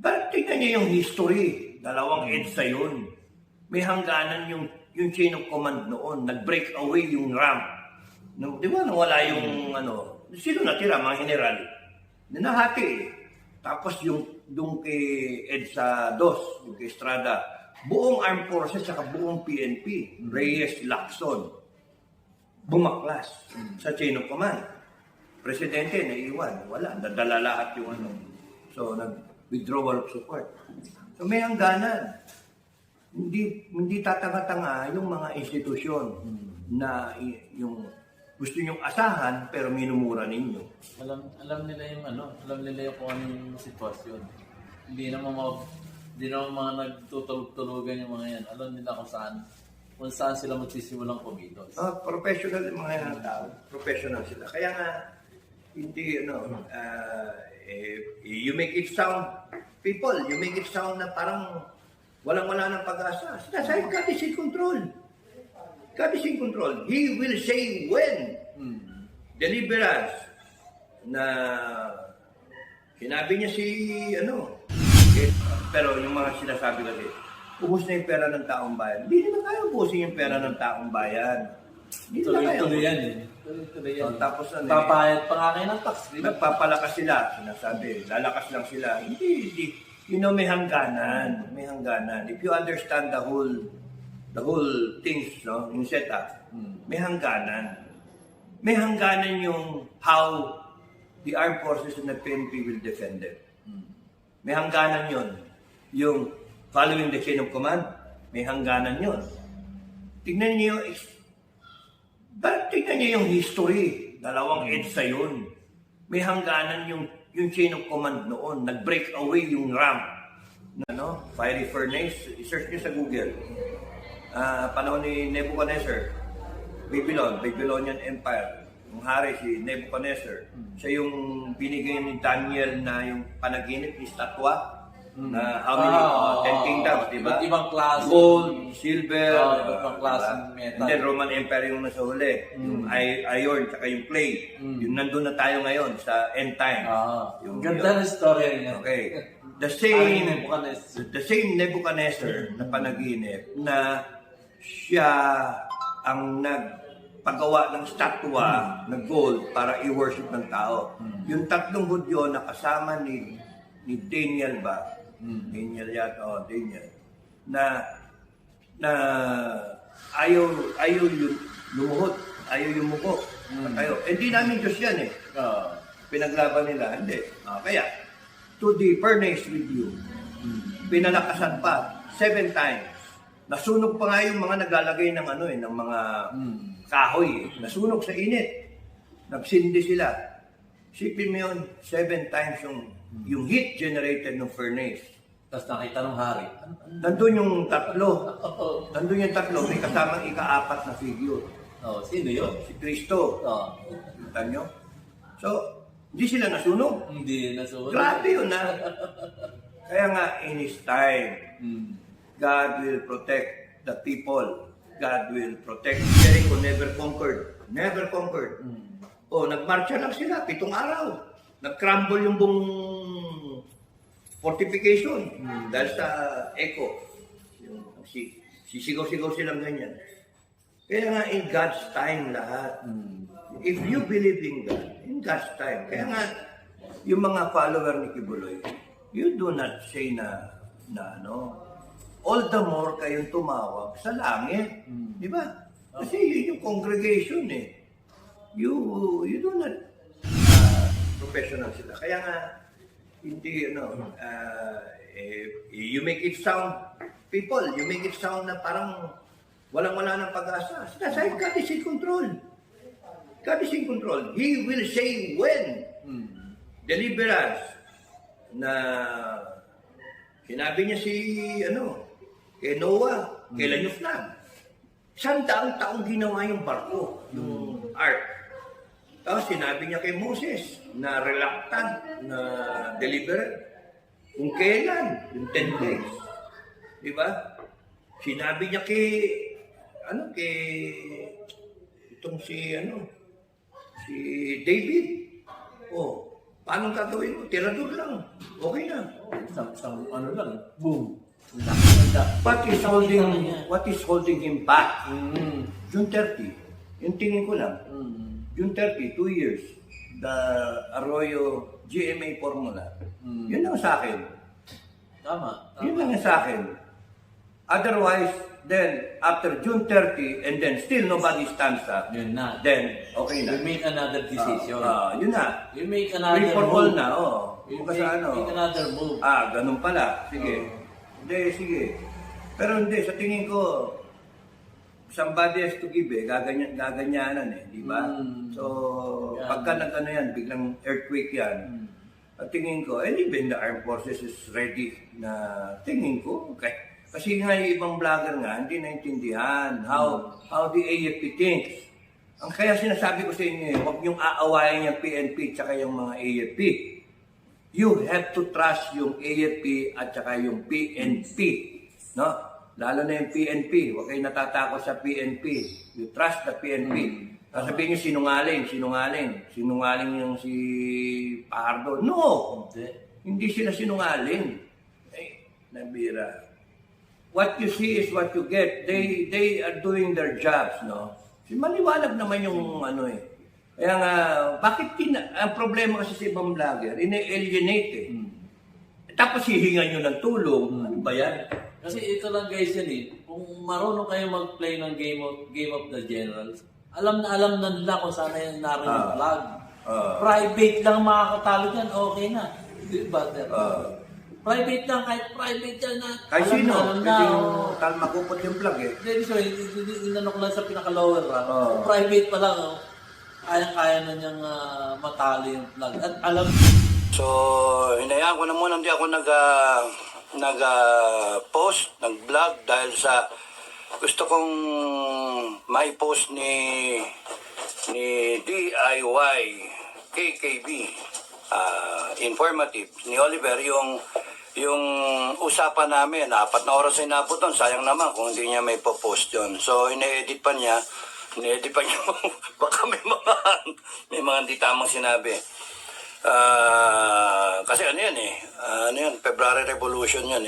Tingnan niyo yung history. Dalawang EDSA yun. May hangganan yung chain of command noon. Nag-break away yung ramp. Di ba nawala yung sino natira? Mga general. Nahati eh. Tapos yung kay EDSA 2, yung kay Estrada, buong armed forces at buong PNP, Reyes, Lacson, bumaklas sa chain of command. Presidente, naiiwan. Wala. Nadala lahat yung So, nag-withdrawal of support. So, may hangganan. Hindi tatanga-tanga yung mga institusyon na yung gusto nyong asahan pero minumura ninyo. Alam nila yung alam nila yung kung anong sitwasyon. Hindi naman mga nagtutulog-tulugan yung mga yan. Alam nila kung saan sila magsisimulang kumilos. Professional yung mga tao. Professional sila. Kaya nga, hindi, you make it sound, you make it sound na parang walang-wala ng pag-asa. Sinasabi, God is in control. God is in control. He will say when. Deliverance. Na sinabi niya pero yung mga sinasabi kasi, ubos na yung pera ng taong bayan. Hindi naman kaya ubusin yung pera ng taong bayan. Tuloy-tuloy yan eh. Tuloy-tuloy yan. Tapos papayat pa nga kayo ng tax. Nagpapalakas sila, sinasabi. Lalakas lang sila. Hindi. May hangganan. May hangganan. If you understand the whole things, yung setup, may hangganan. May hangganan yung how the armed forces and the PNP will defend them. May hangganan yun. Yung following the chain of command, may hangganan yun. Tingnan niyo yung history. Dalawang EDSA yun. May hangganan yung chain of command noon. Nag-break away yung ramp. Fiery furnace. I-search niyo sa Google. Panahon ni Nebuchadnezzar. Babylonian Empire. Yung hari si Nebuchadnezzar. Siya yung binigay ni Daniel na yung panaginip ni statwa. Na how many? 10 kingdoms, di ba? Ibang klase. Gold, silver, ibang klase metal. And then Roman Empire yung nasa huli. Yung iron, tsaka yung clay. Yung nandun na tayo ngayon sa end time. Ganda na story niya. Okay. The same Nebuchadnezzar na panaginip na siya ang nagpagawa ng statwa na gold para i-worship ng tao. Yung tatlong Hudyo na kasama ni Daniel ba? Daniel yata, Daniel. Na ayaw yung lumuhod, ayaw yung muko. Hindi namin Diyos yan eh. Pinaglaban nila, hindi. Kaya, to the furnace with you, pinalakasan pa 7 times. Nasunog pa nga yung mga naglalagay ng ng mga kahoy. Nasunog sa init. Nagsindi sila. Sipin mo yun, 7 times yung heat generated ng furnace. Tapos nakita ng hari. Nandun yung tatlo. May kasamang ika-4 na figure. Sino yun? Si Kristo. Kita nyo? So, hindi sila nasunog. Hindi nasunog. Grabe yun Kaya nga, in His time, God will protect the people. God will protect. Jericho never conquered. Never conquered. Nagmarcha lang sila, 7 araw. Nag-crumble yung buong fortification dahil sa echo. Sisigaw-sigaw silang ganyan. Kaya nga, in God's time lahat. If you believe in God, in God's time. Kaya nga, yung mga follower ni Kibuloy, you do not say na all the more kayong tumawag sa langit. Di ba? Kasi yun yung congregation eh. You do not professional sila. Kaya nga, hindi, you make it sound, you make it sound na parang walang-wala ng pag-asa. Sinasabi, God is in control. God is in control. He will say when. Deliverance. Na sinabi niya kay Noah, kailan yung flood? 100 taong ginawa yung barko, yung ark. Tapos sinabi niya kay Moses na reluctant na deliberate. Kung kailan, yung 10 days. Di ba? Sinabi niya kay itong si David. Paano gagawin mo? Tirador lang. Okay na. Isang ano lang, boom. Ganda. What is holding him back? Mm. June 30. Yung tingin ko lang. June 30, 2 years. The Arroyo GMA formula. Yun lang sa akin. Tama. Yun lang sa akin. Otherwise, then, after June 30, and then still nobody stands up, Yun na. then, okay na. You make another decision. Yun na. You make another Free for all move. na, You Kung sa ano. make another move. Ganun pala. Sige. Hindi, sige. Pero hindi, sa tingin ko, somebody has to give gaganyanan di ba? So, Yeah. pagka nag-ano yan, biglang earthquake yan, at tingin ko, and even the armed forces is ready na tingin ko, kasi nga yung ibang vlogger nga, hindi naintindihan how the AFP thinks. Ang kaya sinasabi ko sa inyo, huwag niyong aawayan yung PNP at yung mga AFP. You have to trust yung AFP at saka yung PNP. No? Lalo na yung PNP. Huwag kayo natatakot sa PNP. You trust the PNP. Sabihin niyo sinungaling yung si Pardo. No! Hindi sila sinungaling. Nabira. What you see is what you get. They are doing their jobs, no? Maliwanag naman yung Kaya nga, bakit ang problema kasi sa ibang vlogger, ine-alienate Tapos hihingan nyo ng tulong. Ano ba yan? Kasi ito lang guys yan Kung marunong kayo mag-play ng Game of the Generals, alam na nila kung sana yung narinig flag. Private lang makakatalo dyan, okay na. Di ba? Private lang, kahit private yan na. Kahit sino, alam na. makupot yung plug Hindi, so, inanok lang sa pinaka-lower rank. Private pa lang, kaya na niyang matalo yung flag. At alam. So, hinayaan ko na muna, hindi ako nag-post, nag-vlog dahil sa gusto kong may post ni DIY KKB informative ni Oliver yung usapan namin 4 na oras ay napot doon, sayang naman kung hindi niya may post yun. So ine-edit pa niya baka may mga hindi tamang sinabi. Kasi ano yan February Revolution yun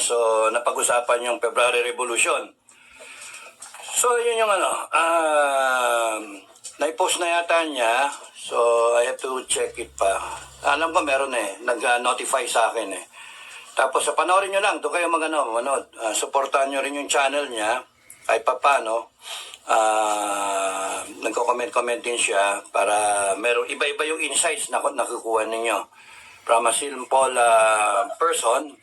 so napag-usapan yung February Revolution. So yun yung na-post na yata niya. So I have to check it pa. Alam ko meron nag-notify sa akin Tapos panoorin nyo lang, doon kayo manood. Supportahan nyo rin yung channel niya. Kahit pa paano, nagko-comment din siya para meron iba-iba yung insights na nakukuha ninyo. From a simple person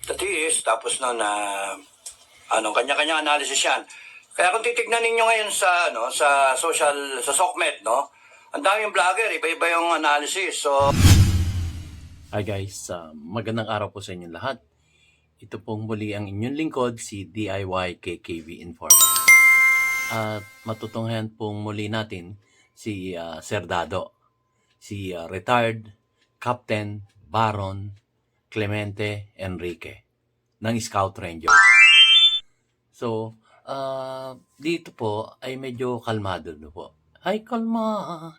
that he is, tapos kanya-kanya analysis yan. Kaya kung titignan ninyo ngayon sa SOCMED, ang daming vlogger, iba-iba yung analysis. So Hi guys, magandang araw po sa inyong lahat. Ito pong muli ang inyong lingkod, si DIY KKB Informer. At matutunghayan pong muli natin si Sir Dado, si retired Captain Baron Clemente Enrique ng Scout Ranger. So, dito po ay medyo kalmado na po. Ay, kalma.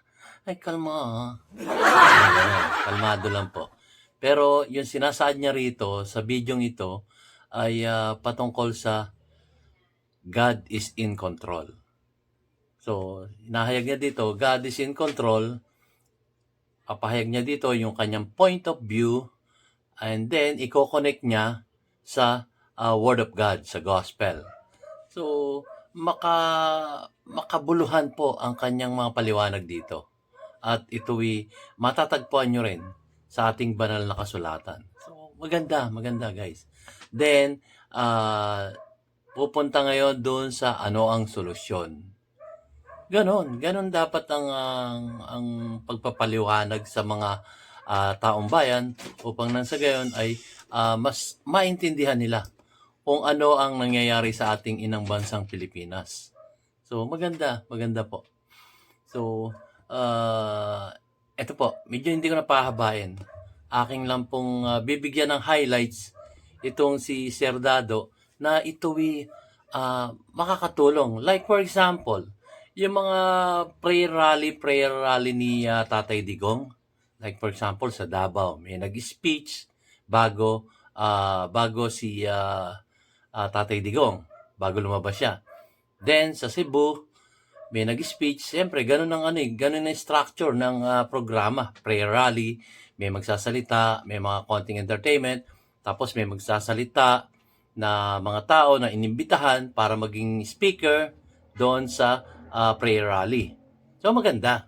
Kalmado lang po. Pero yung sinasaad niya rito sa bidyong ito ay patungkol sa God is in control. So, hinahayag niya dito, God is in control. Papahayag niya dito yung kanyang point of view and then i-connect niya sa Word of God, sa Gospel. So, makabuluhan po ang kanyang mga paliwanag dito. At ito'y matatagpuan nyo rin sa ating banal na kasulatan. So, maganda guys. Then, pupunta ngayon doon sa ano ang solusyon. Ganon dapat ang pagpapaliwanag sa mga taong bayan upang nang sa gayon ay mas maintindihan nila kung ano ang nangyayari sa ating inang bansang Pilipinas. So, maganda po. So, eto po, medyo hindi ko na pahabain. Aking lang pong bibigyan ng highlights itong si Sir Dado na ito'y makakatulong. Like for example, yung mga prayer rally ni Tatay Digong. Like for example, sa Davao, may nag-speech bago si Tatay Digong, bago lumabas siya. Then, sa Cebu, may nag-speech. Siyempre, ganun ang ganun ang structure ng programa. Prayer rally, may magsasalita, may mga konting entertainment, tapos may magsasalita na mga tao na inimbitahan para maging speaker doon sa prayer rally. So, maganda.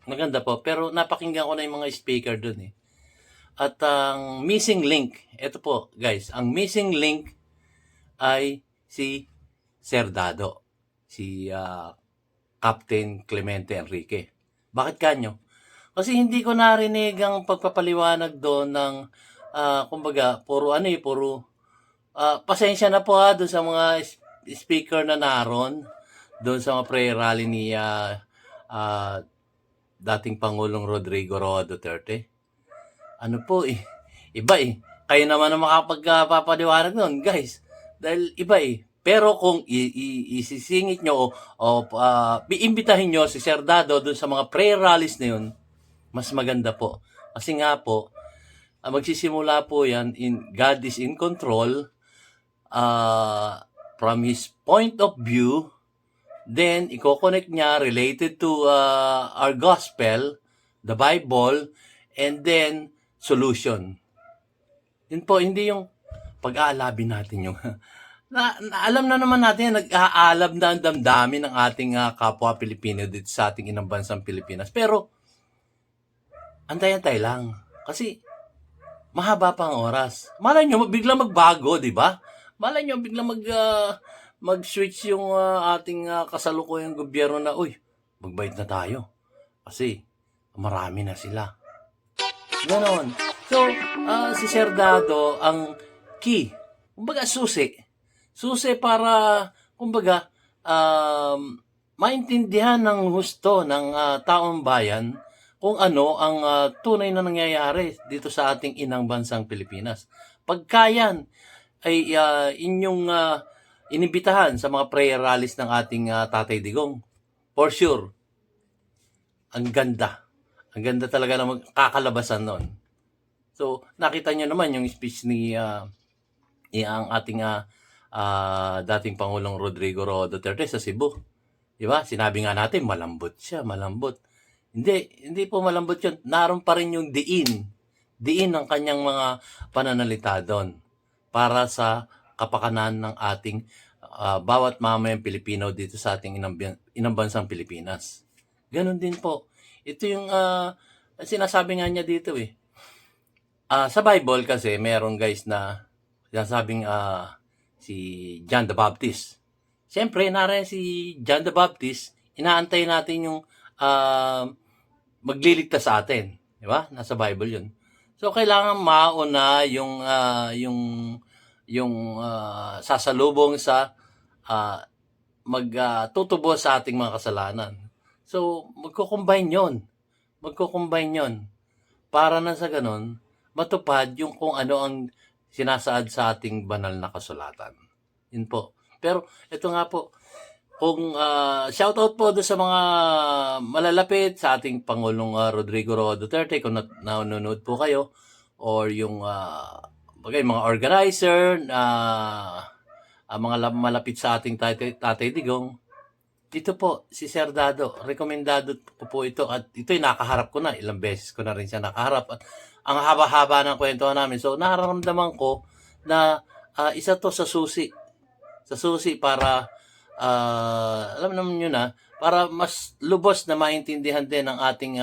Maganda po. Pero napakinggan ko na yung mga speaker doon eh. At ang missing link, ito po guys, ang missing link ay si Sir Dado. Si Captain Clemente Enrique. Bakit kanyo? Kasi hindi ko narinig ang pagpapaliwanag doon ng kumbaga, puro pasensya na po doon sa mga speaker na naroon doon sa mga prayer rally ni dating Pangulong Rodrigo Roa Duterte. Ano po iba Kayo naman ang makapagpapaliwanag noon, guys. Dahil iba Pero kung isisingit nyo o iimbitahin nyo si Sir Dado doon sa mga prayer rallies na yun, mas maganda po. Kasi nga po, magsisimula po yan God is in control from His point of view. Then, i-connect niya related to our gospel, the Bible, and then, solution. Yun po, hindi yung pag-aalabin natin yung... alam na naman natin, nag-aalab na ang damdamin ng ating kapwa Pilipino dito sa ating inang bansang Pilipinas. Pero, antay-antay lang. Kasi, mahaba pa ang oras. Malay nyo, biglang magbago, di ba? Malay nyo, biglang mag-switch yung ating kasalukuyang gobyerno na, magbayad na tayo. Kasi, marami na sila. Ganon. So, si Sir Dado, ang key, kumbaga susi para, kumbaga, maintindihan ng husto ng taong bayan kung ano ang tunay na nangyayari dito sa ating inang bansang Pilipinas. Pagkayan ay inyong inibitahan sa mga prayer rallies ng ating Tatay Digong, for sure, ang ganda. Ang ganda talaga ng kakalabasan noon. So, nakita nyo naman yung speech ni ang ating dating Pangulong Rodrigo Roa Duterte sa Cebu. Diba? Sinabi nga natin, malambot siya, malambot. Hindi po malambot yun. Naroon pa rin yung diin ng kanyang mga pananalita doon para sa kapakanan ng ating bawat mamayang Pilipino dito sa ating inang bansang Pilipinas. Ganon din po. Ito yung sinasabi nga niya dito sa Bible kasi meron guys na sinasabing si John the Baptist. Siyempre, narin si John the Baptist, inaantay natin yung magliligtas sa atin. Di ba? Nasa Bible yun. So, kailangan mauna yung sasalubong sa magtutubos sa ating mga kasalanan. So, magko-combine yun. Para na sa ganun, matupad yung kung ano ang sinasaad sa ating banal na kasulatan. Yun po. Pero, ito nga po, kung shoutout po doon sa mga malalapit sa ating Pangulong Rodrigo Roa Duterte, kung nanonood po kayo, or yung mga organizer, mga malapit sa ating Tatay Digong, dito po, si Sir Dado, rekomendado po ito. At ito'y nakaharap ko na. Ilang beses ko na rin siya nakaharap. At ang haba-haba ng kwentuhan namin. So, nararamdaman ko na isa to sa susi. Sa susi para, alam naman nyo na, para mas lubos na maintindihan din ng ating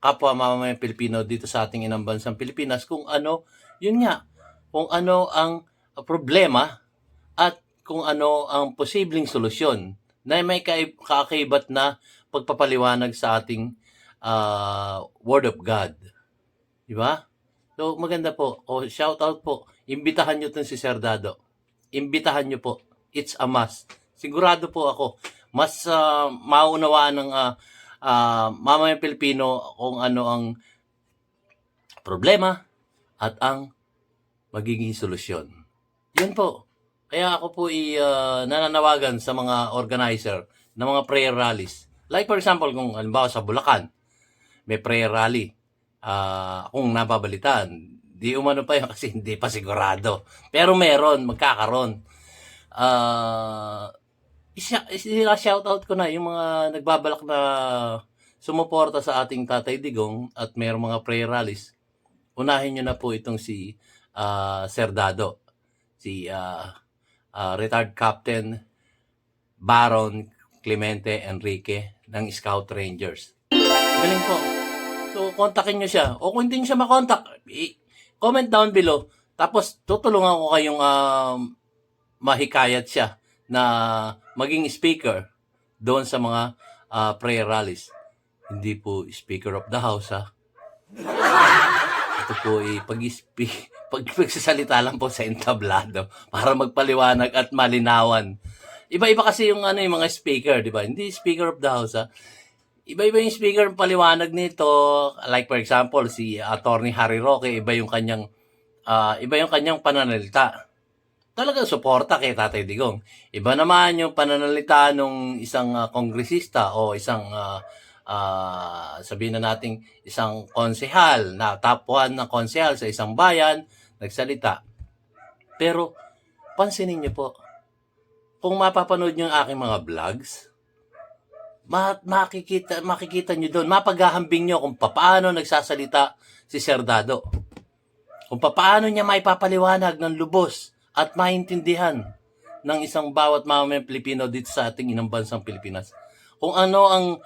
kapwa mamamayang Pilipino dito sa ating inang bansang Pilipinas kung ano, yun nga, kung ano ang problema at kung ano ang posibleng solusyon na may kakaibat na pagpapaliwanag sa ating Word of God. Di ba? So, maganda po. Shout out po. Imbitahan nyo itong si Sir Dado. Imbitahan nyo po. It's a must. Sigurado po ako, mas maunawaan ng mamayang Pilipino kung ano ang problema at ang magiging solusyon. Yun po. Kaya ako po nananawagan sa mga organizer ng mga prayer rallies. Like for example, kung halimbawa sa Bulacan, may prayer rally. kung nababalitaan. Di umano pa yun kasi hindi pa sigurado. Pero meron, magkakaroon. Shoutout ko na yung mga nagbabalak na sumuporta sa ating Tatay Digong at mayroong mga prayer rallies. Unahin nyo na po itong si Sir Dado, si retired Captain Baron Clemente Enrique ng Scout Rangers. Galing po. So, kontakin nyo siya. O kung hindi nyo siya makontak, comment down below. Tapos, tutulungan ko kayong mahikayat siya na maging speaker doon sa mga prayer rallies. Hindi po Speaker of the House, ha? Ito po pagsasalita lang po sa entablado para magpaliwanag at malinawan. Iba-iba kasi yung yung mga speaker, di ba? Hindi Speaker of the House, ha? Iba-iba yung speaker ng paliwanag nito. Like for example, si Attorney Harry Roque, iba yung kanyang pananalita. Talagang suporta kay Tatay Digong. Iba naman yung pananalita ng isang kongresista o isang sabihin na nating isang konsehal na top 1 na konsehal sa isang bayan nagsalita. Pero pansinin niyo po, kung mapapanood niyo ang aking mga vlogs, makikita niyo doon, mapaghahambing niyo kung paano nagsasalita si Sir Dado. Kung paano niya maipapaliwanag ng lubos at maintindihan ng isang bawat mamamayang Pilipino dito sa ating inang bansang Pilipinas. Kung ano ang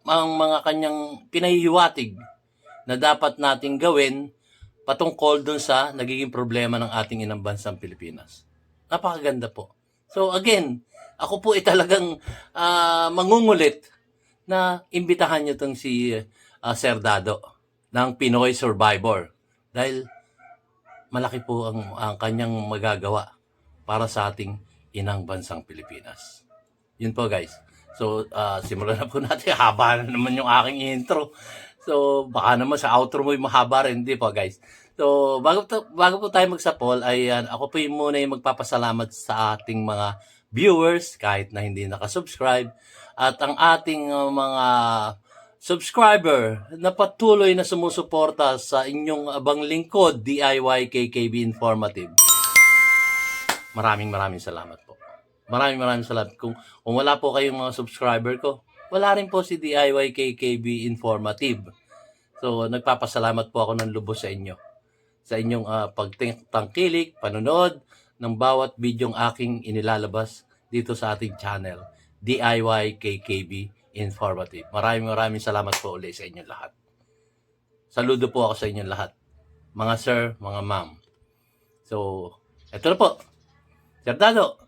mga kanyang pinahihiwatig na dapat nating gawin patungkol dun sa nagiging problema ng ating inang bansang Pilipinas. Napakaganda po. So again, ako po talagang mangungulit na imbitahan niyo tong si Sir Dado ng Pinoy Survivor. Dahil malaki po ang kanyang magagawa para sa ating inang bansang Pilipinas. Yun po guys. So, simulan na po natin. Haba na naman yung aking intro. So, baka naman sa outro mo yung mahaba rin. Hindi po guys. So, bago po tayo magsapol, ay ako po yung muna yung magpapasalamat sa ating mga viewers, kahit na hindi nakasubscribe, at ang ating mga subscriber na patuloy na sumusuporta sa inyong abang lingkod, DIY KKB Informative. Maraming salamat po. Maraming salamat. Kung wala po kayong mga subscriber ko, wala rin po si DIY KKB Informative. So, nagpapasalamat po ako ng lubos sa inyo. Sa inyong pagtangkilik, panonood ng bawat bidyong aking inilalabas dito sa ating channel, DIY KKB Informative. Maraming salamat po ulit sa inyong lahat. Saludo po ako sa inyong lahat. Mga sir, mga ma'am. So, eto na po. Sir Dado,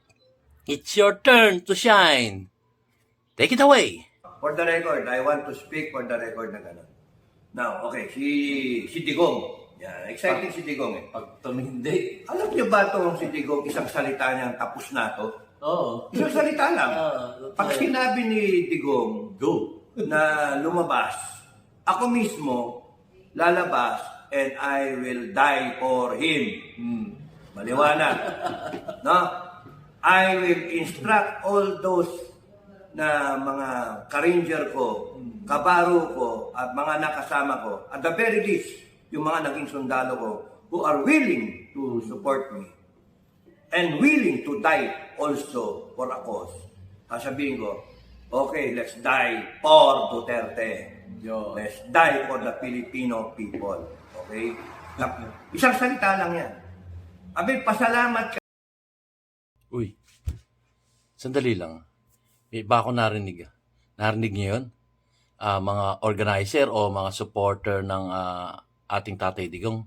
it's your turn to shine. Take it away. For the record, I want to speak for the record na gano'n. Now, okay, si Digong. Yan, exciting si Digong eh. Pag tumindi. Alam niyo ba itong si Digong, isang salita niyang tapos na to? Oo. Isang salita lang. Pag Totoo. sinabi ni Digong Go. na lumabas, ako mismo lalabas and I will die for him. Maliwanag. No? I will instruct all those na mga ka-ranger ko, kabaro ko, at mga nakasama ko, at the very least, yung mga naging sundalo ko, who are willing to support me and willing to die also for a cause. Sasabihin ko, okay, let's die for Duterte. Yo. Let's die for the Filipino people. Okay? Isang salita lang yan. Abi, pasalamat ka. Uy, sandali lang. May iba ako narinig. Narinig niyo yun? Mga organizer o mga supporter ng ating Tatay Digong.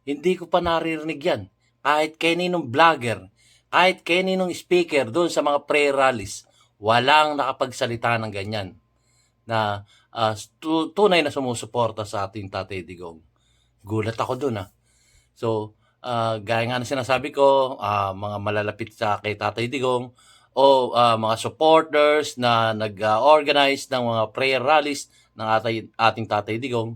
Hindi ko pa naririnig yan. Kahit kaninong vlogger, kahit kaninong speaker doon sa mga prayer rallies, walang nakapagsalita ng ganyan na tunay na sumusuporta sa ating Tatay Digong. Gulat ako doon So, gaya nga na sinasabi ko, mga malalapit sa kay Tatay Digong o mga supporters na nag-organize ng mga prayer rallies ng ating Tatay Digong,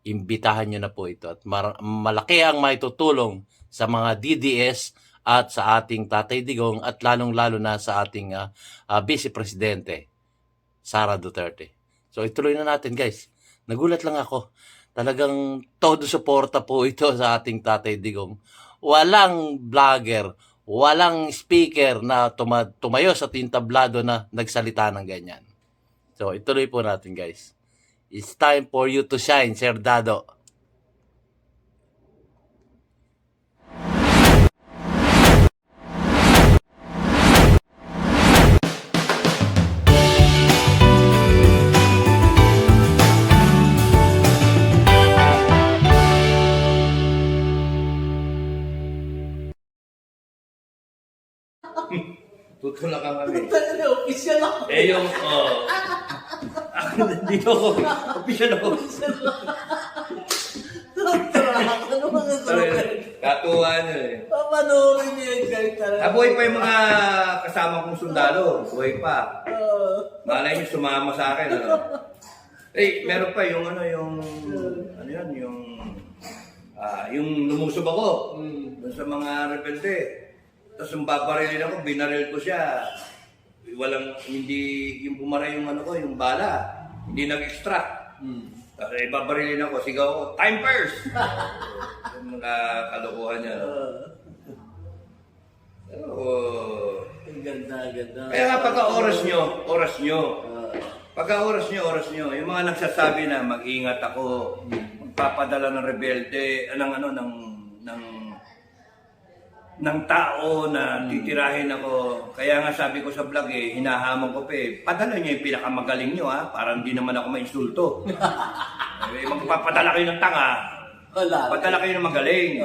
imbitahan nyo na po ito at malaki ang maitutulong sa mga DDS at sa ating Tatay Digong at lalong-lalo na sa ating Vice Presidente, Sara Duterte. So ituloy na natin guys. Nagulat lang ako Talagang todo suporta po ito sa ating Tatay Digong. Walang vlogger, walang speaker na tumayo sa tintablado na nagsalita ng ganyan. So, ituloy po natin, guys. It's time for you to shine, Sir Dado. Tutulakan kami. Official ako. Yung, ako nandito ako. Official ako. Ano mga tulog? Katuwa nyo eh. Papanoorin niyo yun, guys. Nabuhay pa yung mga kasama kong sundalo. Buhay pa. Malay nyo sumama sa akin. Ano? Meron pa yung yung lumusob ako. Doon sa mga rebelde. Tapos yung babarilin ako, binaril ko siya. Hindi, yung bumaray yung yung bala. Hindi nag-extract. Tapos babarilin ako, sigaw ako, time first! Yung mga kalokohan niya. Pero, Ang ganda. kaya nga pagka oras nyo. Pagka oras nyo. Yung mga nagsasabi na mag-ingat ako, magpapadala ng rebelde, ng tao na titirahin ako. Kaya nga sabi ko sa vlog hinahamon ko pa padala niyo yung pinakamagaling nyo para hindi naman ako mainsulto. Magpapadala kayo ng tanga, padala kayo ng magaling.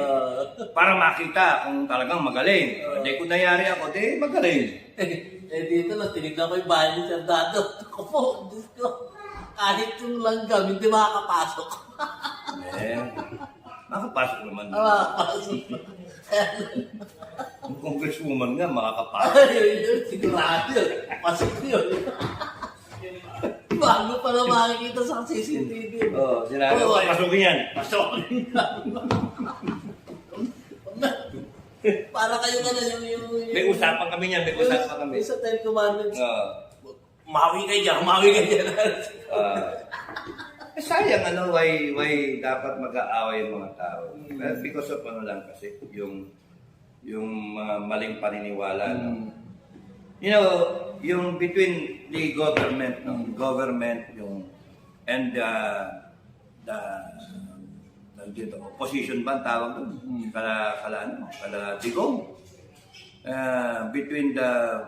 Para makita kung talagang magaling. Hindi kung nayari ako, magaling. Dito na, tinignan ko yung bahay ni Sir Dado. Ako po, Diyos ko. Kahit yung langgam, hindi makakapasok. Makapasok naman. Makakapasok. Yung congresswoman nga, makakapasok. Yun, sigurado yun. Pasok yun. Bago pa na makikita sa CCTV. Sinabi ko, pasukin yan. Pasukin para kayo ka na yung... May usapan kami niyan, may usapan kami. Sa 10 commandments. Umawi kayo dyan. Sayang why dapat mag-aaway yung mga tao. Because of lang kasi, yung mga maling paniniwala. No? You know, yung between the government, and the opposition ba ang tawag doon? Kala Digong. Between the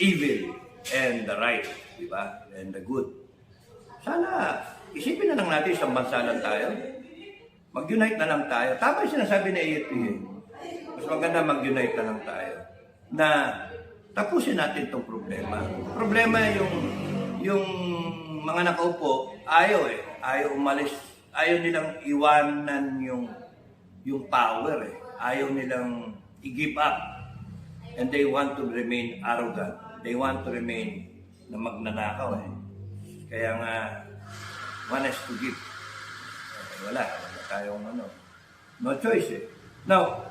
evil and the right, di ba? And the good. Sana, isipin na lang natin isang bansa lang tayo. Mag-unite na lang tayo. Tama yung sinasabi ni AFP. Mas maganda mag-unite na lang tayo. Na tapusin natin itong problema. Problema yung mga nakaupo, ayaw umalis. Ayaw nilang iwanan yung power Ayaw nilang i-give up. And they want to remain arrogant. They want to remain na magnanakaw Kaya nga, one has to give. Wala tayong no choice Now,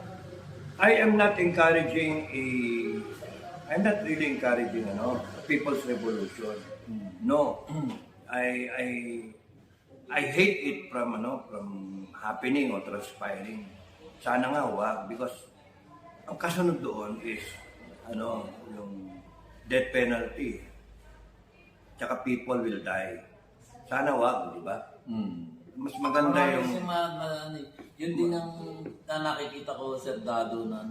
I'm not really encouraging people's revolution. No. I hate it from happening or transpiring. Sana nga wag because ang kasunod doon is yung death penalty. Tsaka people will die. Sana wag, di ba? Mas maganda yung... Yun din ang nakikita ko sa Dado na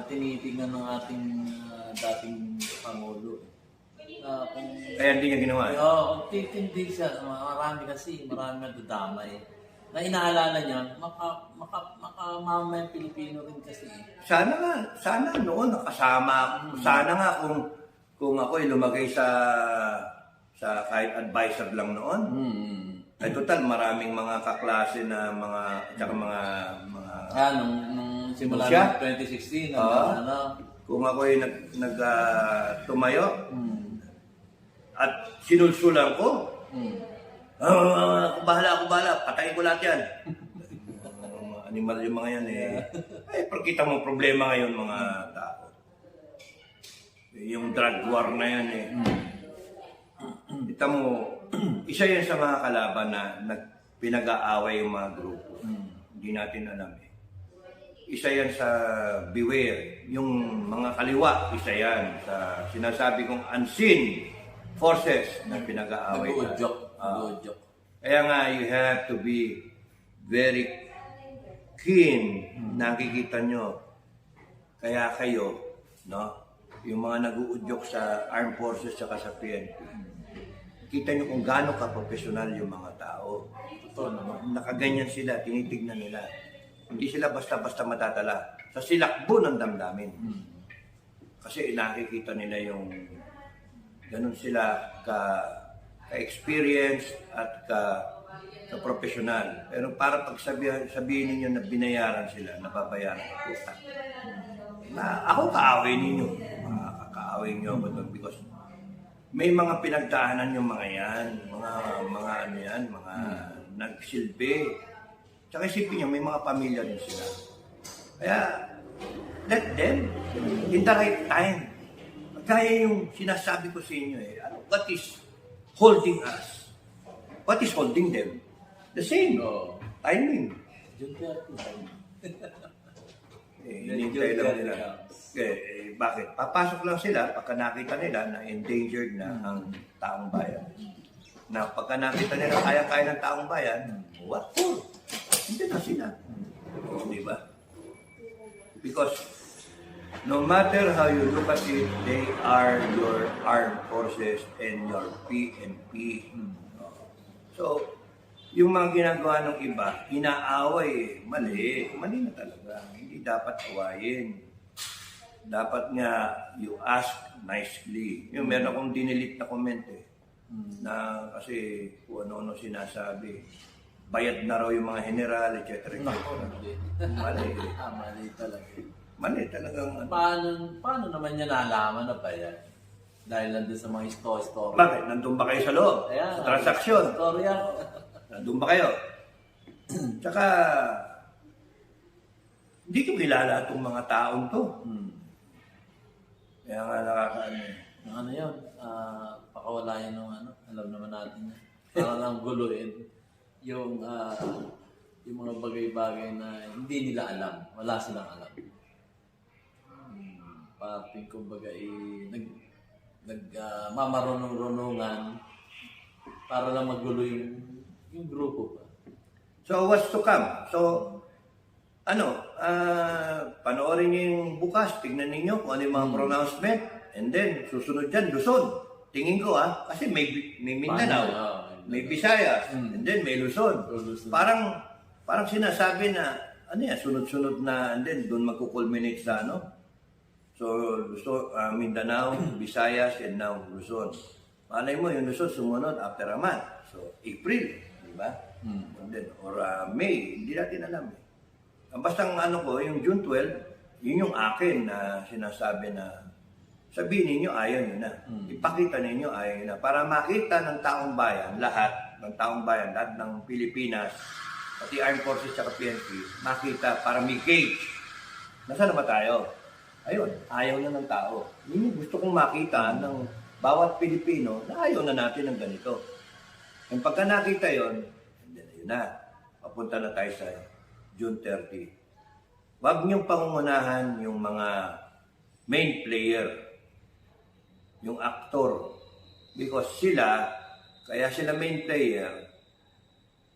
tinitingnan ng ating dating Pangulo. Kaya hindi niya ginawa. Kung titindi siya, marami nadadamay. Na inaalala niya, makamayang Pilipino rin kasi. Sana noon nakasama ako. Sana nga kung ako lumagay sa kahit advisor lang noon. Ay total maraming mga kaklase na mga nung simula ng 2016 kung ako ay tumayo at sinulsulan ko ako bahala patayin ko lahat yan. Animal yung mga yan pagkita mo problema ngayon mga tao yung drug war na yan kita mo isa yan sa mga kalaban na pinag-aaway yung mga grupo. Hindi natin alam eh. Isa yan sa beware. Yung mga kaliwa, isa yan sa sinasabi kong unseen forces na pinag-aaway. Nag-uudyok. Nag-uudyok. Kaya nga, you have to be very keen. Nakikita nyo. Kaya kayo, no? Yung mga nag-uudyok sa armed forces at sa PNP. Kita nyo kung gaano ka-professional yung mga tao. Totoo naman. Nakaganyan sila, tinitignan nila. Hindi sila basta-basta matatala sa silakbo ng damdamin. Kasi nakikita nila yung ganun sila ka-experience at ka-professional. Pero para pag sabihin ninyo na binayaran sila, nababayaran ka puta. Ako kaaway ninyo. Kaaway nyo ako doon because may mga pinagdaanan yung mga yan, mga ano yan, mga nagsilbi. Tsaka isipin nyo, may mga pamilya din sila. Kaya, let them, in the right time. Kaya yung sinasabi ko sa inyo what is holding us? What is holding them? The same. Oo. Timing. June 30. Hinintay lang nila. Bakit? Papasok lang sila pagka nakita nila na endangered na ang taong bayan. Na pagka nakita nila kaya-kaya ng taong bayan, what for? Hindi na sila. Di ba? Because no matter how you look at it, they are your armed forces and your PNP. So, yung mga ginagawa ng iba, inaaway, mali. Mali na talaga. Hindi dapat awayin. Dapat nga, you ask nicely. Yung meron akong dinilit na comment na kasi kung ano-ano sinasabi. Bayad na raw yung mga general, etc. Mali. Mali. Mali talaga. Mali talagang ano. Paano naman niya nalaman na bayad? Dahil nandun sa mga story. Bakit? Nandun ba kayo sa loob? Ayan, Sa transaksyon? Storya. Nandun ba kayo? Tsaka, hindi ko kilala itong mga taong to. Kaya nga nakakaano eh. Ano yun? Pakawala yun ng ano. Alam naman natin yan. Para lang guluhin. Yung mga bagay-bagay na hindi nila alam. Wala silang alam. Parting kumbaga mamarunong-runungan para lang magulo yung grupo pa. So, what's to come? So, panoorin niyo yung bukas, tignan ninyo kung ano yung mga pronouncement, and then, susunod dyan, Luzon. Tingin ko kasi may Mindanao, may Visayas, and then may Luzon. Parang sinasabi na, sunod-sunod na, and then doon magkukulminate sa So, Mindanao, Visayas, and now Luzon. Malay mo, yung Luzon sumunod after a month. So, April, di ba? And then, or May, hindi natin alam eh. Basta yung June 12, yun yung akin na sinasabi na sabihin ninyo ayaw nyo na. Ipakita ninyo ayaw nyo na. Para makita ng taong bayan, lahat ng Pilipinas, pati Armed Forces at PNP, makita para may gauge. Nasaan na ba tayo? Ayun, ayaw na ng tao. Yun yung gusto kong makita ng bawat Pilipino na ayaw na natin ng ganito. And pagka nakita yun, yun na, papunta na tayo sa June 30. Huwag niyong pangungunahan yung mga main player, yung aktor. Because kaya sila main player,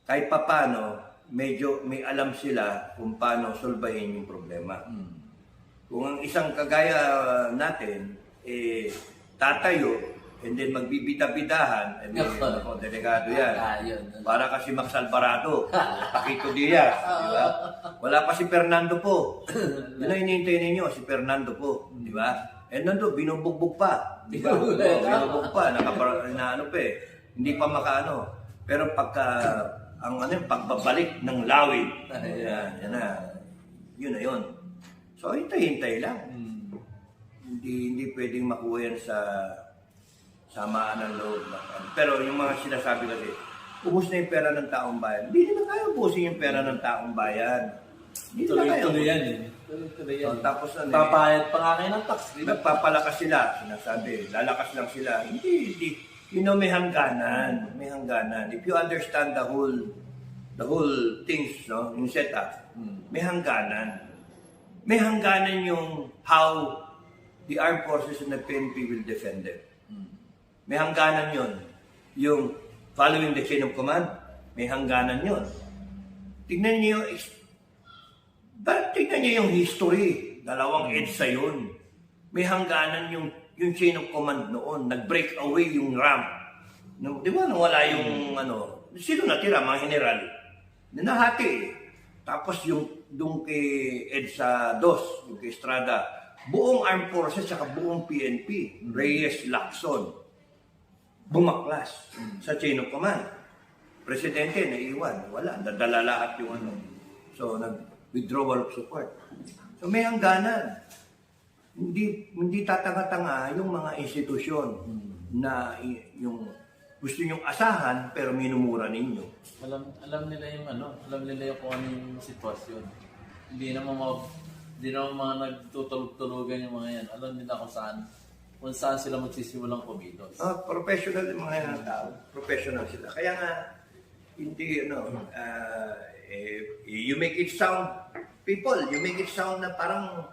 kahit papano, medyo may alam sila kung paano solbahin yung problema. Kung ang isang kagaya natin, tatayo, and then magbibida-bidahan, delikado yan. Para kasi Max Alvarado, Paquito Diaz, di ba? Wala pa si Fernando po. Yun ang hinihintay ninyo, si Fernando po, di ba? And nandun, binubugbog pa. Di ba? Binubugbog pa, hindi pa makaano. Pero pagka, pagbabalik ng lawin, yun na yun. So, hintay-hintay lang. Hindi pwedeng makuha yan sa samaan ng loob. Pero yung mga sinasabi kasi, ubus na yung pera ng taong bayan. Hindi nila kaya ubusin yung pera ng taong bayan. Hindi nila kaya. Tuloy yan eh. Tuloy yan. So, tapos papayad pa nga kayo ng tax. nagpapalakas sila, sinasabi. Lalakas lang sila. Hindi. May hangganan. May hangganan. If you understand the whole the whole things, no, yung setup, may hangganan. May hangganan yung how the armed forces and the PNP will defend them. May hangganan yun. Yung following the chain of command, may hangganan yun. Tignan niyo yung history. Dalawang EDSA yun. May hangganan yung chain of command noon. Nag-break away yung ramp. Di ba nawala yung sino natira? Mga general. Nahati eh. Tapos yung kay EDSA 2, yung kay Estrada, buong armed forces at buong PNP, Reyes, Lacson, bumaklas sa chain of command. Presidente, naiiwan. Wala. Nadala lahat yung So, nag-withdrawal of support. So, may hangganan. Hindi tatanga-tanga yung mga institusyon na yung gusto nyong asahan pero minumura ninyo. Alam nila yung alam nila yung kung ano yung sitwasyon. Hindi naman mga nagtutulog-tulugan yung mga yan. Alam nila kung saan sila magsisimulang kumilos. Professional yung mga yan tao. Professional sila. Kaya nga, hindi, you make it sound, you make it sound na parang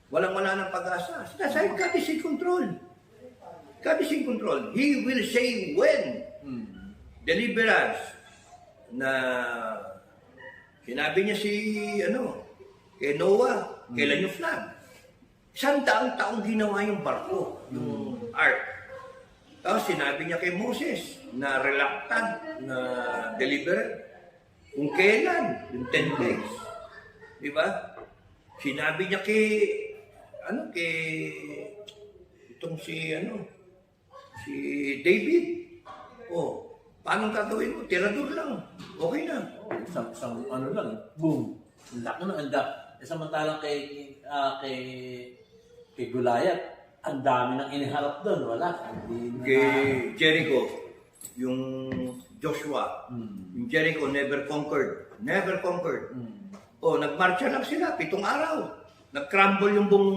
walang-wala ng pag-asa. Sinasabi, God is in control. God is in control. He will say when. Deliverance. Na sinabi niya kay Noah, kailan yung flood. 100 taong ginawa yung barko, yung ark. Tapos sinabi niya kay Moses na reluctant na deliverance. Kung kailan, yung 10 days. Diba? Sinabi niya si David. Paano gagawin mo? Tirador lang. Okay na. Isang lang, boom. Ang laki ng anda. Samantalang kay Goliath, ang dami nang iniharap doon. Wala. Kay Jericho, yung Joshua, yung Jericho never conquered. Never conquered. Nagmarcha lang sila, 7 araw. Nag-crumble yung buong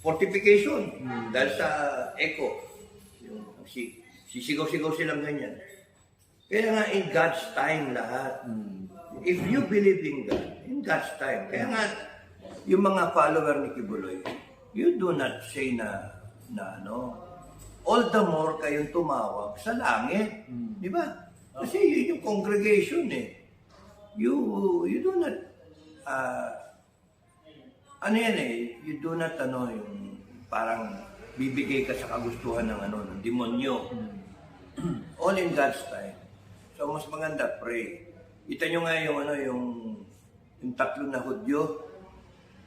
fortification dahil sa echo. Sisigaw-sigaw silang ganyan. Kaya nga, in God's time lahat. If you believe in God, in God's time. Kaya nga, yung mga follower ni Kibuloy, you do not say na all the more kayong tumawag sa langit. Di ba? Kasi yun yung congregation eh. You do not, you do not, yung parang bibigay ka sa kagustuhan ng demonyo. All in God's time. So, mas maganda, pray. Kita nyo nga yung 3 na Hudyo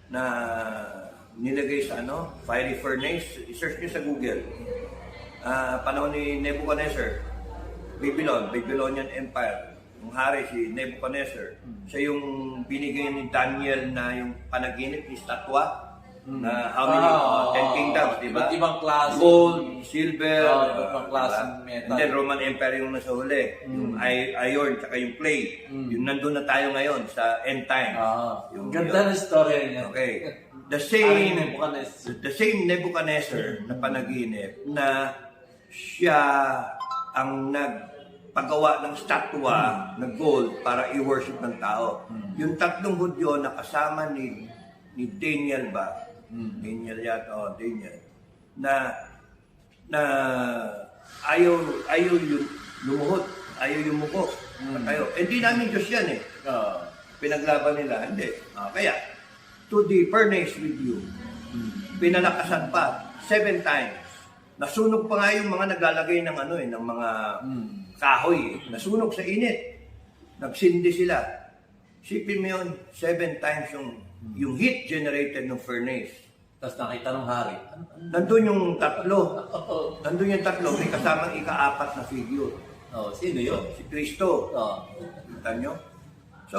na nilagay sa fiery furnace. I-search nyo sa Google. Panahon ni Nebuchadnezzar, Babylonian Empire. Yung hari si Nebuchadnezzar. Siya yung binigay ni Daniel na yung panaginip ni statwa na how many 10 kingdoms, di ba? Ibang klase. Gold, silver, ibang klase metal. and then Roman Empire yung nasa huli. Yung iron, tsaka yung clay. Yung nandun na tayo ngayon sa end time. Ganda na story niya. Okay. The same Nebuchadnezzar na panaginip na siya ang nagpagawa ng statwa ng gold para i-worship ng tao. Yung 3 Hudyo na kasama ni Daniel ba? Daniel na ayaw yung lumuhod, ayaw yung muko. Hindi namin Diyos yan eh. Pinaglaban nila, hindi. Kaya, to the furnace with you, pinalakasan pa 7 times. Nasunog pa nga yung mga naglalagay ng ng mga kahoy. Nasunog sa init. Nagsindi sila. Sipin mo yun, 7 times yung heat generated ng furnace. Tapos nakita ng hari. Nandun yung 3. Nandun yung 3. May kasamang ika-4 na figure. Sino yun? Si Kristo. Kita nyo? So,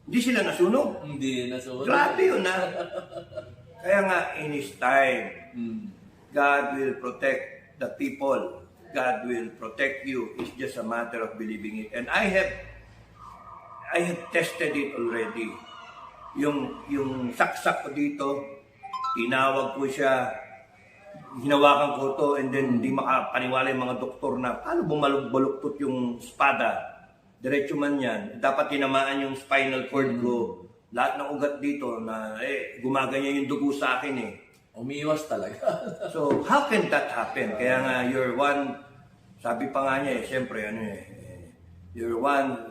hindi sila nasunog. Hindi nasunog. Grabe yun Kaya nga, in His time, God will protect the people. God will protect you. It's just a matter of believing it. And I have tested it already. Yung saksak ko dito, tinawag ko siya, hinawakan ko to, and then hindi makapaniwala yung mga doktor na paano bumaluktot yung espada. diretso man yan, dapat tinamaan yung spinal cord ko. Lahat ng ugat dito na gumaganyan yung dugo sa akin eh. Umiwas talaga. So, how can that happen? Kaya nga, you're one, sabi pa nga niya siyempre, you're one,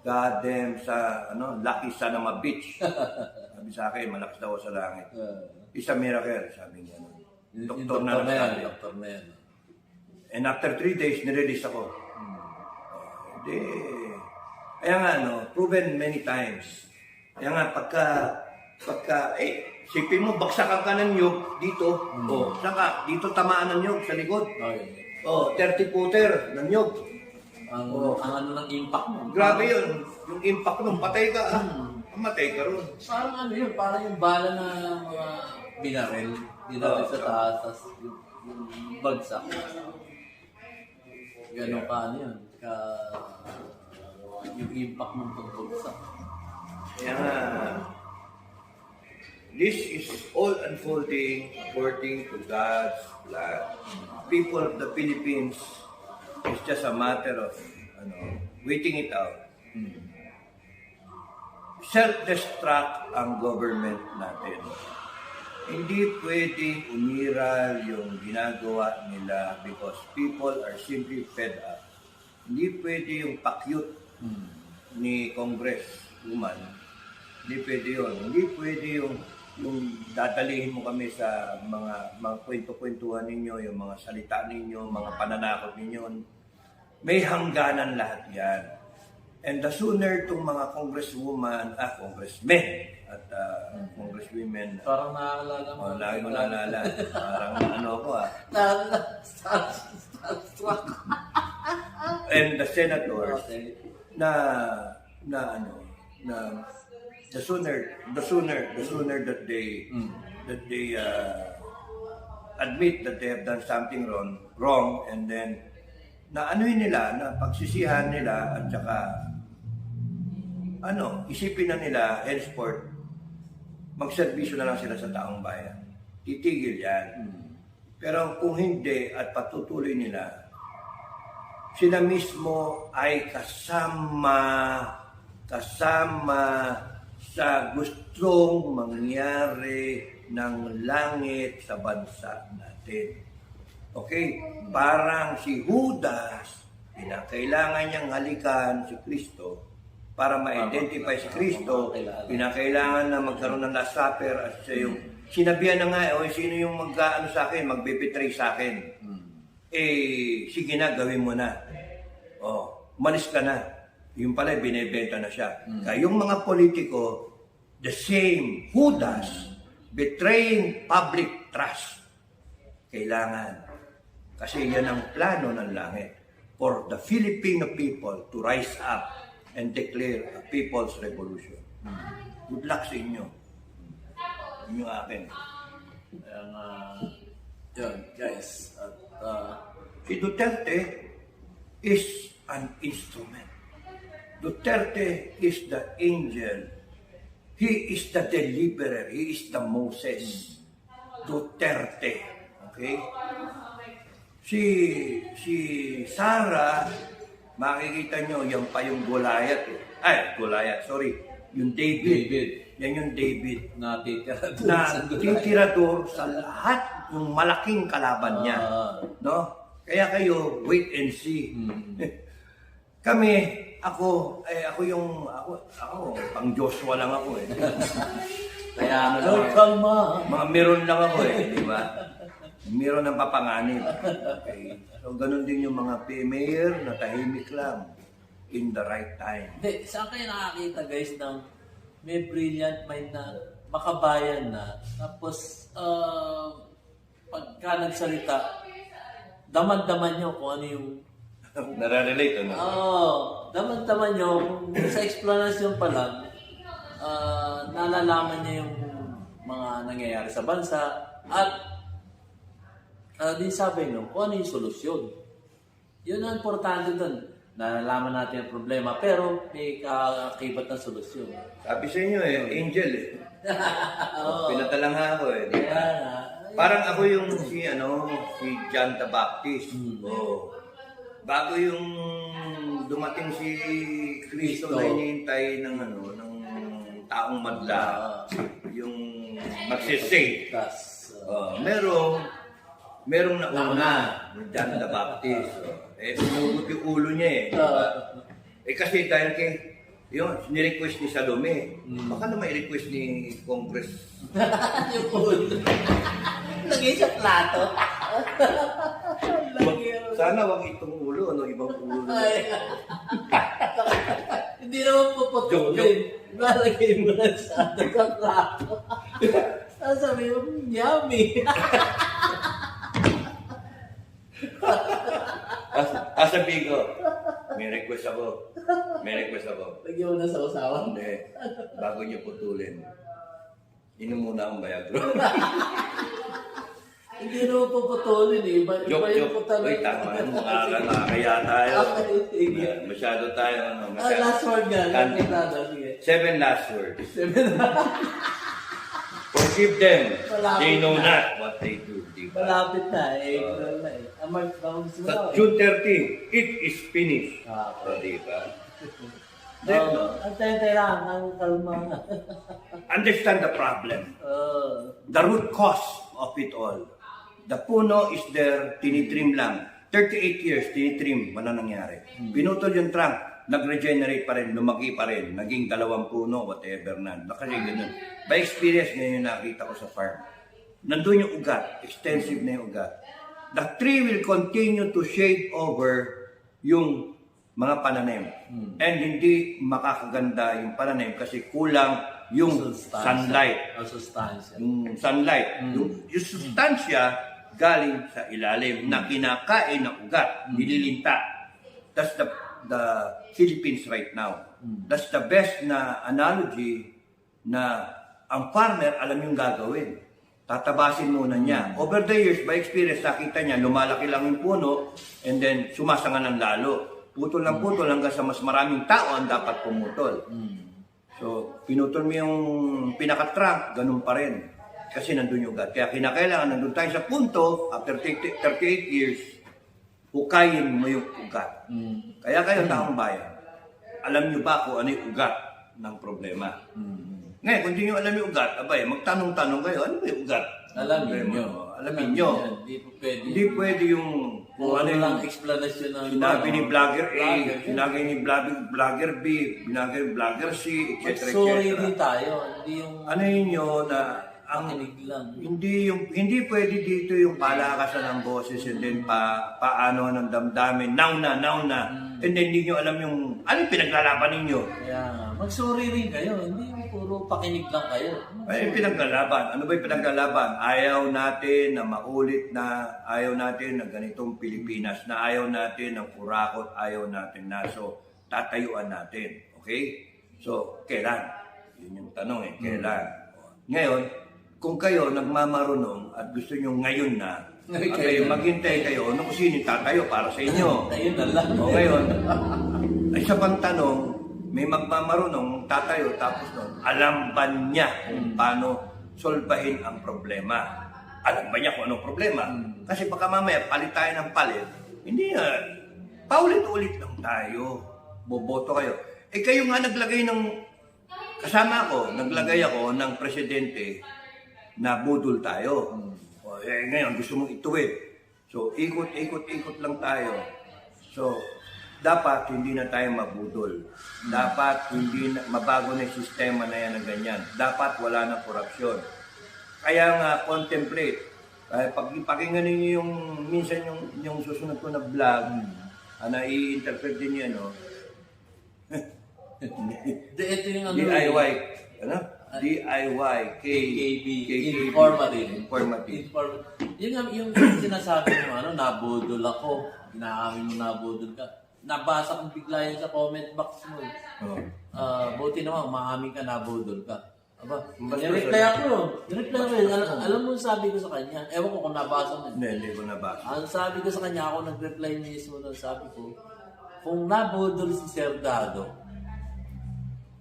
goddamn lucky son of a bitch. Sabi sa akin, malakas daw sa langit. It's a miracle, sabi niya. Doktor na nagsabi. Doktor na yan. And after 3 days, nirelease ako. Kaya nga, proven many times. Kaya nga, sipin mo, baksakan ka ng nyug dito. Saka, dito tamaan ng nyug sa likod. 30 footer ng nyug. Ang ano ng impact mo. Grabe yun. Yung impact nun, patay ka. Matay ka ron. Parang ano yun, parang yung bala na mga binaril sa taas, tapos yung bagsak. Gano'n ka ano yun, yung impact ng pagbagsak. Kaya nga, this is all unfolding according to God's plan. People of the Philippines, it's just a matter of waiting it out. Self-destruct ang government natin. Hindi pwedeng umiral yung ginagawa nila because people are simply fed up. Hindi pwede yung pakyut ni Congresswoman. Hindi pwede yun. Hindi pwede yung dadalihin mo kami sa mga kwento-kwentuhan ninyo, yung mga salita ninyo, mga pananakot ninyo. May hangganan lahat yan. And the sooner itong mga congressmen at congresswomen, Parang naaalala mo. lagi ko naalala, parang ako and the senators, na the sooner that they admit that they have done something wrong and then na nila, na pagsisihan nila at saka isipin na nila henceforth magserbisyo na lang sila sa taong bayan. Titigil yan. Pero kung hindi at patutuloy nila, sila mismo ay kasama sa gustong mangyari ng langit sa bansa natin. Okay? Parang si Judas, pinakailangan niyang halikan si Kristo para ma-identify si Kristo, pinakailangan na magkaroon ng Last Supper at siya yung sinabihan na nga, sino yung mag-ano sa akin, magbe-betray sa akin. Sige na, gawin mo na. Umalis ka na. Yung pala, binibenta na siya. Kaya yung mga politiko, the same, Judas, betraying public trust. Kailangan. Kasi yan ang plano ng langit for the Filipino people to rise up and declare a people's revolution. Good luck sa inyo. Yun yung akin. Kaya nga, yun, guys. At, Si Duterte is an instrument. Duterte is the angel. He is the deliverer. He is the Moses. Duterte. Okay? Si Sarah, makikita nyo, yan pa yung Goliath. Yung David. Yan yung David. na Titirador sa lahat yung malaking kalaban niya. No? Kaya kayo, wait and see. Ako, pang Joshua lang ako eh. Kaya Mga meron lang ako eh, di ba? Meron ng papanganib. Okay. So, ganun din yung mga mayor na tahimik lang in the right time. Hindi, saan kayo nakakita guys ng may brilliant mind na makabayan na tapos pagka nagsalita daman-daman nyo kung ano yung Nararelate, ano? daman-daman nyo kung sa explanation pa lang nalalaman niya yung mga nangyayari sa bansa at din sabi nyo kung ano yung solusyon. Yun ang importante dun. Nalalaman natin ang problema pero may kakibat ng solusyon. Sabi sa inyo angel eh. Pinatalangha ako eh. Di ba? Parang ako yung si John the Baptist. Bago yung dumating si Cristo na hinihintay ng taong madla, yung magsisave. Merong nauna, John the Baptist. Sinugot yung ulo niya kasi dahil yun, ni-request ni Salome. Baka na may request ni Congress. Yung ulo. Lagay sa plato. Sana wag itong ulo, ibang ulo. Hindi naman puputulin. Lalagay mo lang sa plato. Sabi mo, yummy. Sabi ko, may request ako. Lagyan mo na sa usawan. Hindi, bago niyo putulin, inom muna akong Viagra. Hindi naman puputulin eh. Iba yung putulin. Uy, tama yun. Makakaya tayo. Masyado tayo. Last word nga. Sige. 7 last words. Forgive them. They know not what they do. Diba? Malapit na eh. Mark Brown Sa June 30, it is finished. Diba? Antay lang. Ang kalma. Understand the problem. The root cause of it all. The puno is there, tinitrim lang. 38 years, tinitrim, wala nangyari. Pinutol yung trunk, nag-regenerate pa rin, lumaki pa rin, naging 2 puno, whatever na. Kasi ganun. By experience, ngayon nakita ko sa farm. Nandun yung ugat, extensive na yung ugat. The tree will continue to shade over yung mga pananim. And hindi makakaganda yung pananim kasi kulang yung sunlight. Yung sunlight. Yung sustansya galing sa ilalim na kinakain ng ugat, nililinta. That's the Philippines right now. That's the best na analogy na ang farmer alam yung gagawin. Tatabasin muna niya. Over the years, by experience, nakita niya, lumalaki lang yung puno and then sumasanganan lalo. Putol lang putol hanggang sa mas maraming tao ang dapat pumutol. So, pinutol mo yung pinaka-trunk, ganun pa rin. Kasi nandun yung ugat. Kaya kinakailangan nandun tayo sa punto, after 38 years, hukayin mo yung ugat. Kaya kayo taong bayan, alam nyo ba kung ano yung ugat ng problema? Ngayon, kung hindi nyo alam yung ugat, abay, magtanong-tanong kayo, ano ba yung ugat? Alamin nyo. Alamin nyo. Hindi pwede yung kung ano yung explanation ng sinabi ni Vlogger A, sinabi ni Vlogger B, sinabi ni Vlogger C, etc. Sorry din tayo. Hindi yung ano yun yun na ang hindi pwede dito yung palakasan ng boses and then paano ng damdamin, now na, and then hindi nyo alam yung ano yung pinaglalaban ninyo. Kaya mag-sorry rin kayo, hindi puro pakinig lang kayo. Ay, pinaglalaban. Ano ba yung pinaglalaban? Ayaw natin na maulit na, ayaw natin na ganitong Pilipinas, na ayaw natin ng kurakot, ayaw natin na, so tatayuan natin. Okay? So, kailan? Yun yung tanong kailan? Ngayon, kung kayo nagmamarunong at gusto nyo ngayon na, okay, maghintay kayo, kung sino tatayo para sa inyo. Ayun na lang. O ngayon, ay sa pang tanong, may magmamarunong tatayo tapos nun, alam ba niya kung paano solbahin ang problema? Alam ba niya kung anong problema? Kasi baka mamaya palit tayo ng palit, hindi paulit-ulit lang tayo. Boboto kayo. Kayo nga naglagay ng, kasama ko, naglagay ako ng presidente na budol tayo. Ngayon, gusto mong ituwid. So, ikot lang tayo. So, dapat hindi na tayo mabudol. Dapat hindi na, mabago na yung sistema na yan na ganyan. Dapat wala na korupsyon. Kaya nga, contemplate. Pag pakinggan ninyo yung, minsan yung susunod ko na vlog, na i-interpret din yan, no? Ito yung ano, DIY. Ano? DIY, KKB, informative. Yung sinasabi mo, nabudol ako, inaamin mo nabudol ka. Nabasa kong bigla yan sa comment box mo. Buti naman, maamin ka nabudol ka. Aba, nireply ako. Alam mo sabi ko sa kanya, ewan ko kung nabasa mo. Hindi ko nabasa. Ang sabi ko sa kanya, ako nag-reply mismo doon, sabi ko, kung nabudol si Sir Dado,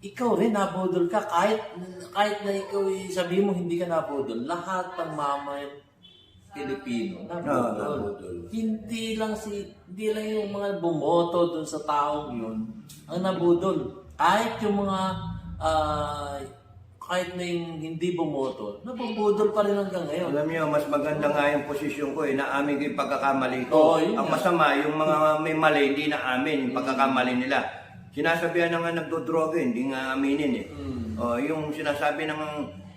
ikaw rin nabudol ka kahit na ikaw sabi mo hindi ka nabudol, lahat ng mamayan Pilipino na nabudol. Hindi lang yung mga bumoto dun sa taong yun ang nabudol. Kahit yung mga kahit na yung hindi bumoto, nabubudol pa rin hanggang ngayon. Alam niyo, mas maganda nga yung posisyon ko eh, naamin ko yung pagkakamali ko. Oo, yun Ang nga. masama, yung mga may mali, hindi naamin yung pagkakamali nila. Sinasabihan na nga nagdodroga, hindi nga aminin eh. Yung sinasabi ng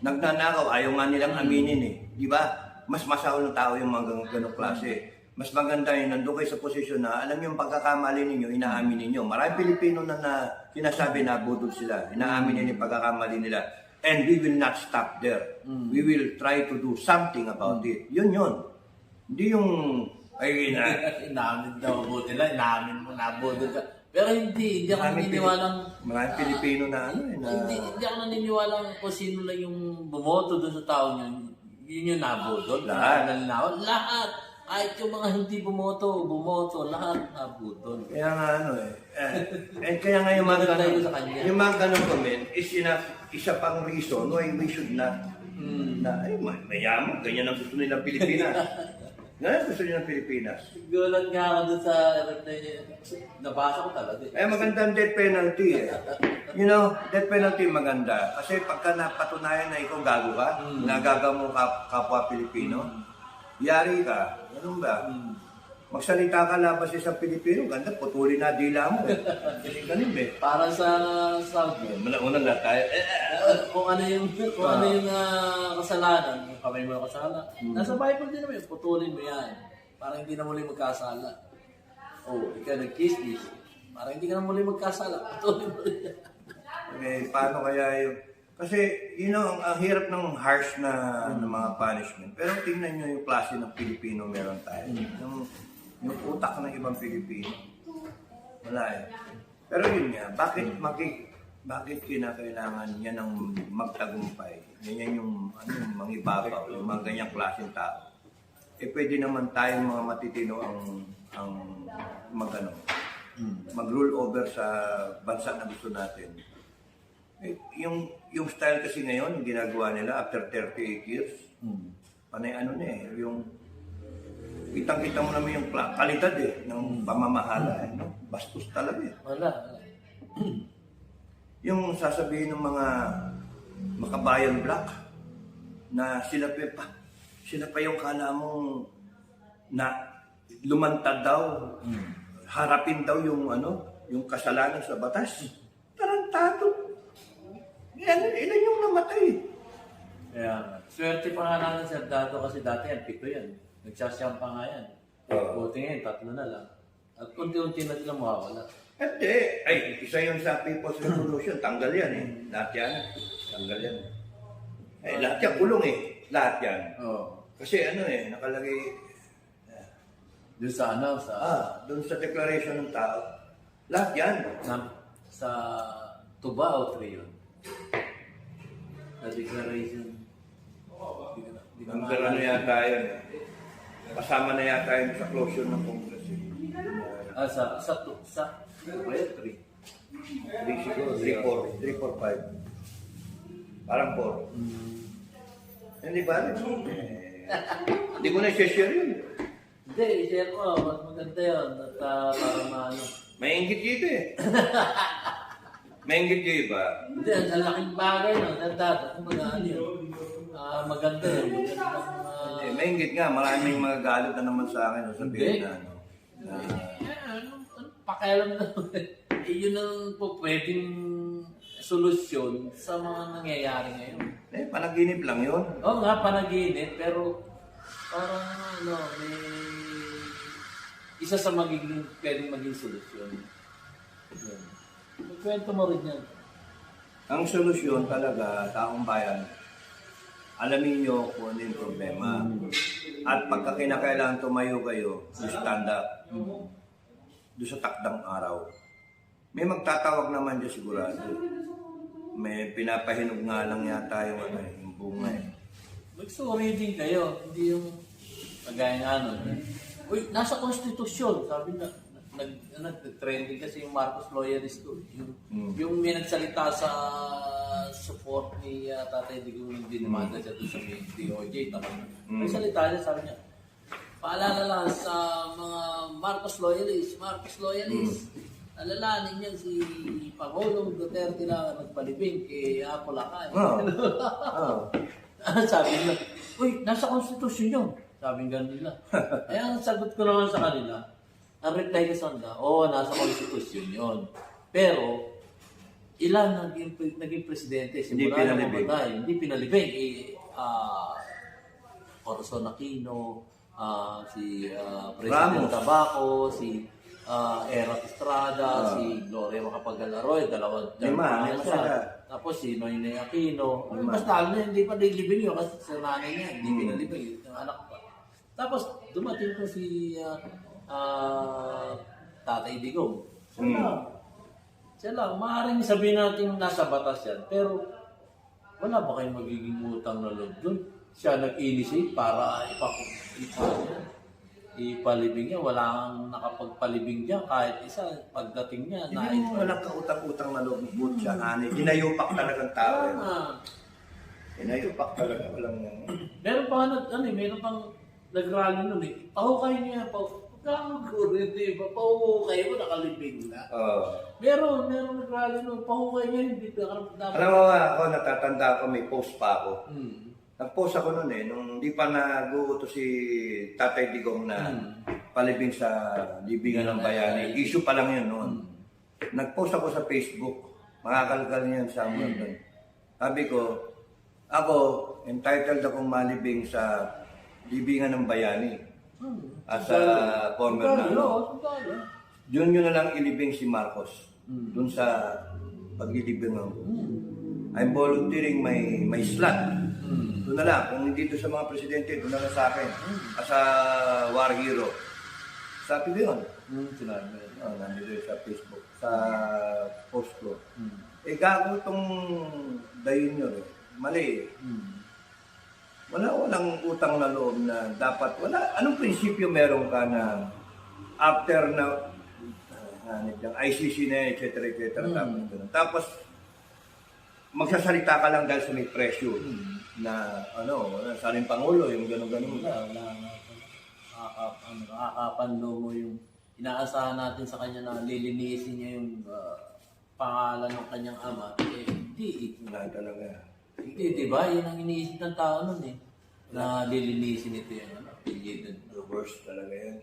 nagnanakaw, ayaw nga nilang aminin eh. Di ba? Mas masaw ng tao yung mga ganong klase. Mas maganda yun, nandun kayo sa posisyon na alam yung pagkakamali ninyo, inaamin ninyo. Maraming Pilipino na sinasabi na budol sila, inaamin nila yung pagkakamali nila. And we will not stop there. We will try to do something about it. Yun. Hindi yung, ay, Inamin daw, buti lang, inamin mo, nabudol ka. Pero hindi ako naniniwalang... Maraming Pilipino na ano eh, na... Hindi ako naniniwalang kung sino lang yung bumoto doon sa tao yun yung nabudol. Lahat. Lahat. Kahit yung mga hindi bumoto, lahat nabudol. Kaya nga ano kaya nga yung mga Maganda yun ganun, sa kanya. yung mga ganun comment is isa pang reason why we should not, na, ay, mayaman, ganyan ang gusto nilang Pilipinas. Ganyan ang gusto nilang Pilipinas. Gulat nga ako doon sa nabasa ko talaga. Eh, maganda ang death penalty eh. You know, death penalty maganda. Kasi pagka napatunayan na ikaw gago ka, nagaga mo kapwa Pilipino, yari ka. Ganun ba? Magsalita ka labas sa Pilipino, ganda, putulin na dila mo eh. Ganun eh. Para sa South. Unang lahat tayo. Kung ano yung kasalanan, yung kamay mo yung kasala. Nasa Bible din naman, putulin mo yan. Para hindi na muli magkasala. Ikaw nag-kiss-kiss. Para hindi ka na muli magkasala, putulin mo rin yan. Paano kaya yung... Kasi, ang hirap ng harsh na mga punishment. Pero tingnan nyo yung klase ng Pilipino meron tayo. Yung utak ng ibang Pilipino. Wala eh. Pero yun nga, bakit kinakailangan yan ng magtagumpay? Yan yung mangibabaw, yung mga ganyang klaseng tao. Pwede naman tayong mga matitino ang mag-rule over sa bansa na gusto natin. Yung style kasi ngayon, yung ginagawa nila after 38 years, panay yung kitang-kita mo naman yung kalidad ng pamamahala bastos talaga Wala. Yung sasabihin ng mga makabayan black na sila pa yung kala mong na lumantad daw, harapin daw yung kasalanan sa batas. Tarantado. Ilan yung namatay? Kaya, swerte pa nga natin Sir Dado kasi dati yan, 7 yan. Nagsasyang pa nga yan. Buti ngayon, 3 na lang. At unti-unti na sila mawawala. Hindi. Isa yun sa People's Revolution. Tanggal yan eh. Lahat yan. Tanggal yan. Lahat yan. Kulong eh. Lahat yan. Kasi nakalagay... Doon sa doon sa declaration ng tao. Lahat yan. Sa Tuba o 3 yun? Sa declaration. Number yata yun. Kasama na yata yun sa closure ng Congress. Sa Tuba yun, 3. 3 siguro. 3, 4, 5. Parang 4. Hindi ba? Hindi ko na i-share yun. Hindi, i-share ko. Mas maganda yun. At para maano. May inggit dito eh. May inggit dito ba? Hindi, ang laking bagay no. Nandata. Kung ano yun. Maganda yun. May inggit nga. Maraming mga galit na naman sa akin. Sabihin na pakialam na. Yun ang pwedeng solusyon sa mga nangyayari ngayon. Panaginip lang yun. Oo nga, panaginip. Pero parang may isa sa pwedeng maging solusyon. Yun. Magkwento mo rin yan. Ang solusyon talaga, taong bayan, alamin nyo kung ano yung problema. At pagka kinakailangan tumayo kayo, you stand up. Doon sa takdang araw. May magtatawag naman dyan sigurado. May pinapahinog nga lang yata yung bunga eh. Mag-sorry din kayo. Hindi yung kagaya nga uy, nasa konstitusyon. Sabi na, nag-trending kasi yung Marcos Loyalist doon. Yung may nagsalita sa support ni Tatay Digong, yung dinimanda siya doon sa DOJ. May salita niya, sabi niya, paalala lang sa mga Marcos loyalists. Alalahanin niyan si Pangulong Duterte na nagpalibing kay Apo Lakay. Sabi nila, uy, nasa konstitusyon yun. Sabi nga nila. Eh, ang sagot ko naman sa kanila, ang reply ko sa kanila, nasa konstitusyon yun. Pero, ilan naging presidente? Hindi Simula na pinalibing. mamatay. Hindi pinalibing. Corazon Aquino, si President Ramos. Tabaco, si Erat Estrada, si Gloria Macapagal Arroyo, Lima siya. sila. Tapos si Noynoy Aquino. Lima. Basta hindi pa nilibing yun kasi sa nanay niya, hindi pinalibing yung anak pa. Tapos dumating ko si Tatay Digong. Siya lang, maaaring sabihin natin nasa batas yan, pero wala ba kayong magiging utang na loob doon? Siya nag-initiate para ipalibing niya. Wala kang nakapagpalibing niya kahit isa. Pagdating niya, Hindi mo walang kautang-utang na loob mo siya, honey. Dinayupak talagang tao. Dinayupak talaga. Walang Meron pa meron pang nag-rally nun eh. Pahukay niya, hindi ba? Pahukay mo, nakalibing na. Meron nag-rally nun. Pahukay niya, hindi ka dapat. Alam mo ako, natatanda ko, may post pa ako. Nag-post ako noon nung hindi pa nag-uuto si Tatay Digong na palibing sa libingan ng bayani. Issue pa lang yun noon. Nag-post ako sa Facebook. Makakalkal niyan sa mga doon. Sabi ko, ako, entitled akong malibing sa libingan ng bayani. As a former na. Yun na lang ilibing si Marcos. Doon sa paglilibingan ko. I'm volunteering my slot. Doon na lang. Kung hindi doon sa mga presidente, doon na lang sa akin. As a war hero. Sabi ko yun. Sinabi mo yun. Nandito yun sa Facebook. Sa post ko. Gago itong dayon nyo. Mali. Walang utang na loob na dapat. Anong prinsipyo meron ka na after na ICC na etc. Tapos magsasalita ka lang dahil sa may presyo na saling Pangulo, yung gano'n-gano'n. Nakakapanlo mo yung inaasahan natin sa kanya na lilinisin niya yung pangalan ng kanyang ama. Hindi. Wala talaga. Hindi, diba? Yun ang iniisip ng tao nun eh. Na lilinisin ito yung apelyido. The worst talaga yan.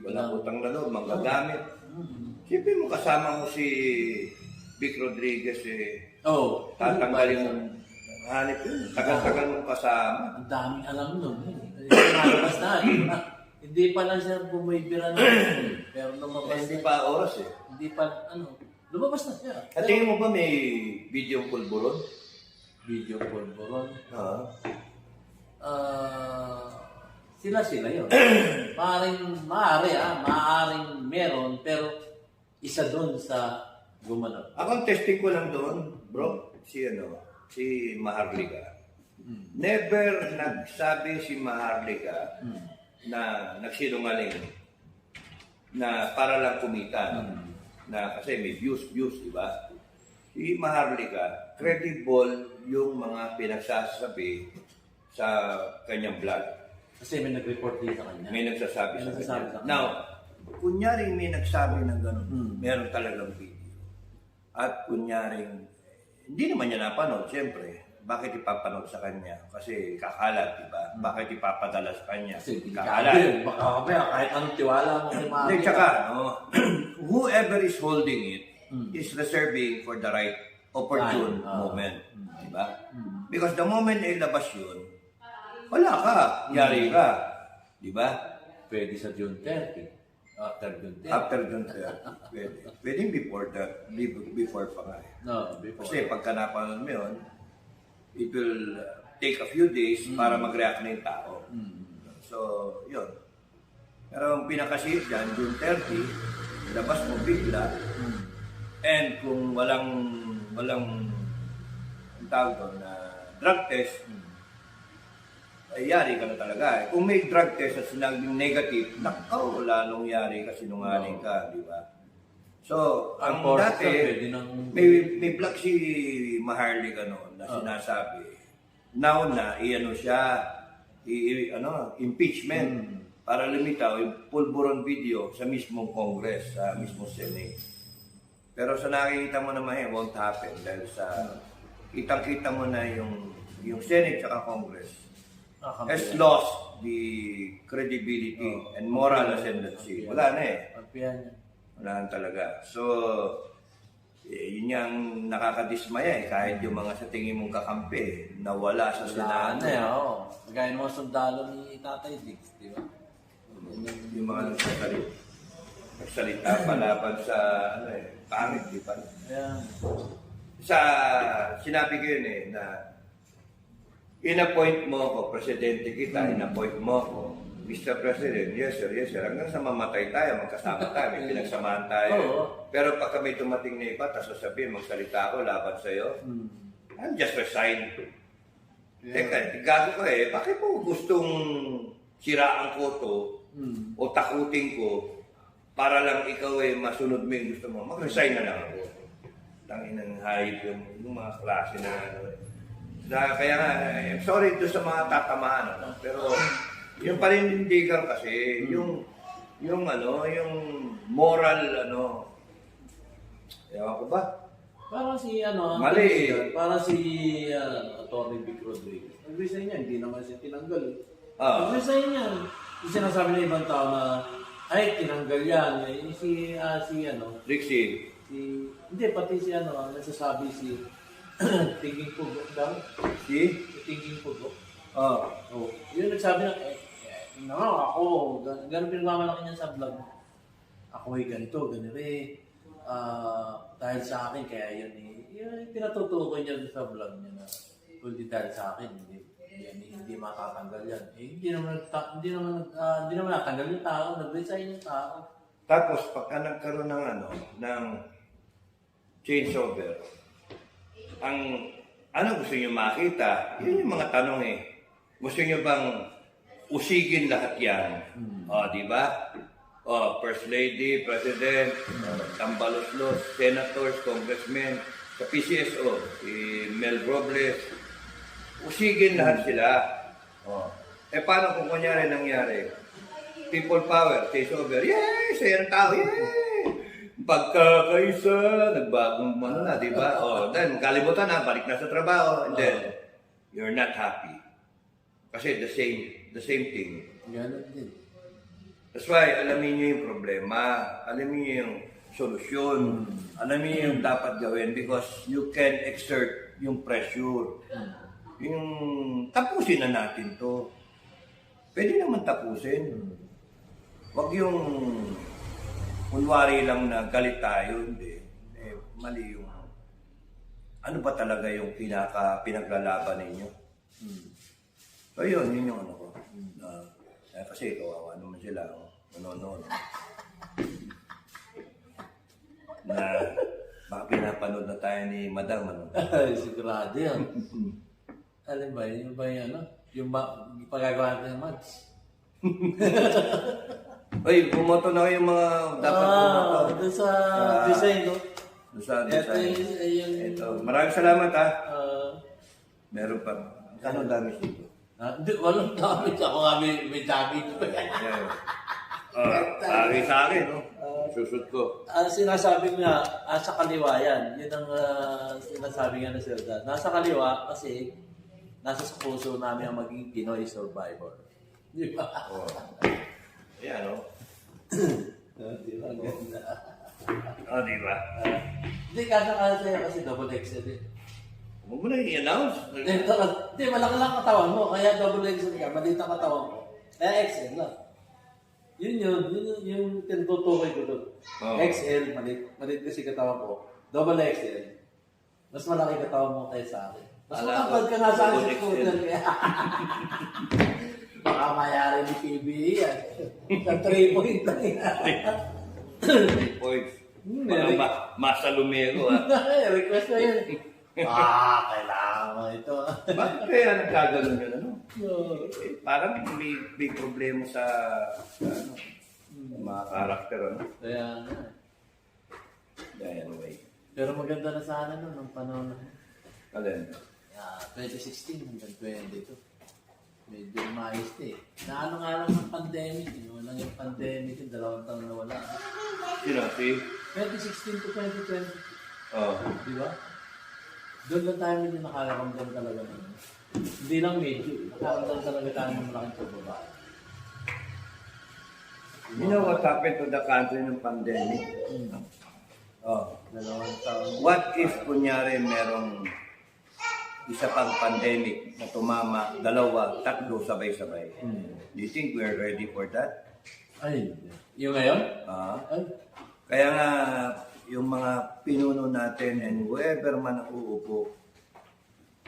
Walang utang na loob, magagamit. Siyempre mo kasama mo si Vic Rodriguez tatanggalin mo. Hanip yun. Tagal-tagal mo kasama. Ang daming alam nun. Lumalabas na. Diba? Hindi pa lang siya bumibira na. Pero lumabas Hindi na. pa oras eh. Hindi pa, lumabas na siya. At tingin mo ba may video pulburon? Video polvoron. Oo. Sila yun. Maaring meron, pero isa doon sa gumanap. Ako ang testing ko lang doon, bro, si Maharlika. Never nagsabi si Maharlika na nagsinungaling na para lang kumita. Na kasi may views, di ba? Si Maharlika, credible yung mga pinagsasabi sa kanyang vlog. Kasi may nag-report din sa kanya. May nagsasabi sa Nagsasabi kanya. sa kanya. Now, kunyari may nagsabi ng gano'n, meron talagang video. At kunyaring, hindi naman niya napanood, siyempre. Bakit ipapanood sa kanya? Kasi kakalat, di ba? Bakit ipapadala sa kanya? Kasi Kakalat. baka mamaya kahit anong tiwala mo kay Maria. Hindi, tsaka, whoever is holding it is reserving for the right opportune moment. Di ba? Because the moment na ilabas yun, wala ka, yari ka. Di ba? Pwede sa June 30. After June 30. After dun, pwede. Pwede before that, before pa nga. No, before. Kasi pagka napanood mo yun, it will take a few days para mag-react na yung tao. So, yun. Pero ang pinakasit dyan, June 30, labas mo bigla. And kung walang ang tawag doon na drug test, ay yari ka na talaga. Kung may drug test at sinabing negative, nakaw, lalong yari ka, sinungaling ka, di ba? So, ang dati, may vlog si Maharlika noon na sinasabi, now na, siya, impeachment. para lumitaw yung pulburon video sa mismong Congress, sa mismong Senate. Pero sa nakikita mo naman won't happen dahil sa kitang-kita mo na yung Senate at Congress has lost the credibility and moral ascendancy. Wala na eh. Pagpihan niya. Wala na talaga. So, yun yung nakakadismaya eh. Kahit yung mga sa tingin mong kakampi, nawala sa Wala Senado. na eh, oo. Kagaya ng mga sundalo ni Tatay Diggs, di ba? Yung mga nagsalita palaban sa pangit, di ba? Ayan. Sinabi ko yun eh, na in-appoint mo ako, presidente kita, in-appoint mo ako, Mr. President, yes sir, hanggang sa mamatay tayo, magkasama tayo, may pinagsamahan tayo. Oo. Pero pag kami tumating na iba, tapos sasabihin, magsalita ako laban sa'yo, I'll just resign. Teka, gago ka eh, bakit mo gustong siraan ko to o takutin ko para lang ikaw eh masunod mo yung gusto mo? Mag-resign na lang ako. Tangin ng hayop yung mga klase na kaya nga, sorry doon sa mga tatamaan, pero yung panindigan kasi, yung moral, ewan ko ba? Parang si Mali eh. Parang si Atty. Vic Rodriguez. Nag-resign niya, hindi naman siya tinanggal. Nag-resign niya. Yung sinasabi ng ibang tao na, ay, tinanggal yan. Trixie. Hindi, pati si nagsasabi si Tinging Pugo daw. Si? Tinging Pugo. Oh. Yun nagsabi na, ako, ganun pinagmamalaki niya sa vlog. Ako ay ganito, dahil sa akin, kaya yun yung pinatutukoy niya sa vlog niya na kundi dahil sa akin, hindi matatanggal yan. Hindi naman natanggal yung tao, nag-resign yung tao. Tapos, pagka nagkaroon ng changeover, ano gusto niyo makita? Yun yung mga tanong eh. Gusto niyo bang usigin lahat yan? Di ba? First Lady, President, Tambaloslos, Senators, Congressmen, sa PCSO, si Mel Robles, usigin lahat sila. Paano kung kunyari nangyari? People power, takes over. Yay! Saya ng tao, yay! Pagkakaisa, nagbagong di ba? Then, kalimutan na, balik na sa trabaho, and then, you're not happy. Kasi the same thing. Ganun din. That's why, alamin niyo yung problema, alamin niyo yung solusyon, alamin niyo yung dapat gawin because you can exert yung pressure. Yung tapusin na natin to. Pwede naman tapusin. Wag yung kunwari lang na galit tayo, hindi. Mali yung ano ba talaga yung pinaglalaban ninyo. So yun yung ko. Kasi kawawa naman sila, nanonood. Na baka pinapanood na tayo ni Madam, Sigurado yan. Alam ba, yun ba yung pagagawa ng mags? Oy, bumoto na kayo mga dapat bumoto. Doon sa design, no? Doon sa design. Ito. Maraming salamat ha. Meron pa. Kano dami dito? Hindi, walang dami. Ako nga may dami. Lagi sa akin, no? Susut ko. Sinasabi nga, sa kaliwa yan. Yun ang sinasabi nga na Sir Dad. Nasa kaliwa kasi nasa sa puso namin ang maging Pinoy survivor. Di ba? Ayan, no? Di ba? Ganda. Di ba? Hindi, kasa sa'yo kasi double XL eh. Huwag mo na i-announce. Hindi, malaki lang katawan mo. Kaya double XL ka. Maliit ang katawan mo. Kaya XL lang. Yun yung tinutukoy ko doon. XL, maliit kasi katawan ko. Double XL. Mas malaki katawan mo kaya sa akin. Mas matangkad ka nga sa akin sa scooter kaya. Baka mayari ni PBE yan. Sa 3 point lang yan. 3 points. Masalumero, ha? Request na yun. Kailangan mo ito. Bakit kaya nagkaganon yun, parang may problema sa mga karakter, Kaya nga. Anyway. Pero maganda na sana nung panahon na. Alin? 2016 hanggang 22. medyo maayos na eh. Naano nga lang ng pandemic, walang yung pandemic, yung 2 taon na wala. Sino? Si? 2016 to 2020, Oh. di ba? Doon lang tayo medyo nakakaramdam talaga ng hindi lang medyo, nakakaramdam talaga tayo ng malaking pagbaba. You know what happened to the country ng pandemic? Oh. 2 taon. What if, kunyari, merong isa pang pandemic na tumama, 2, 3 sabay-sabay? Do you think we're ready for that? Ay, yung ngayon? Ah. Ay, Kaya nga, yung mga pinuno natin and whoever man ang uupo,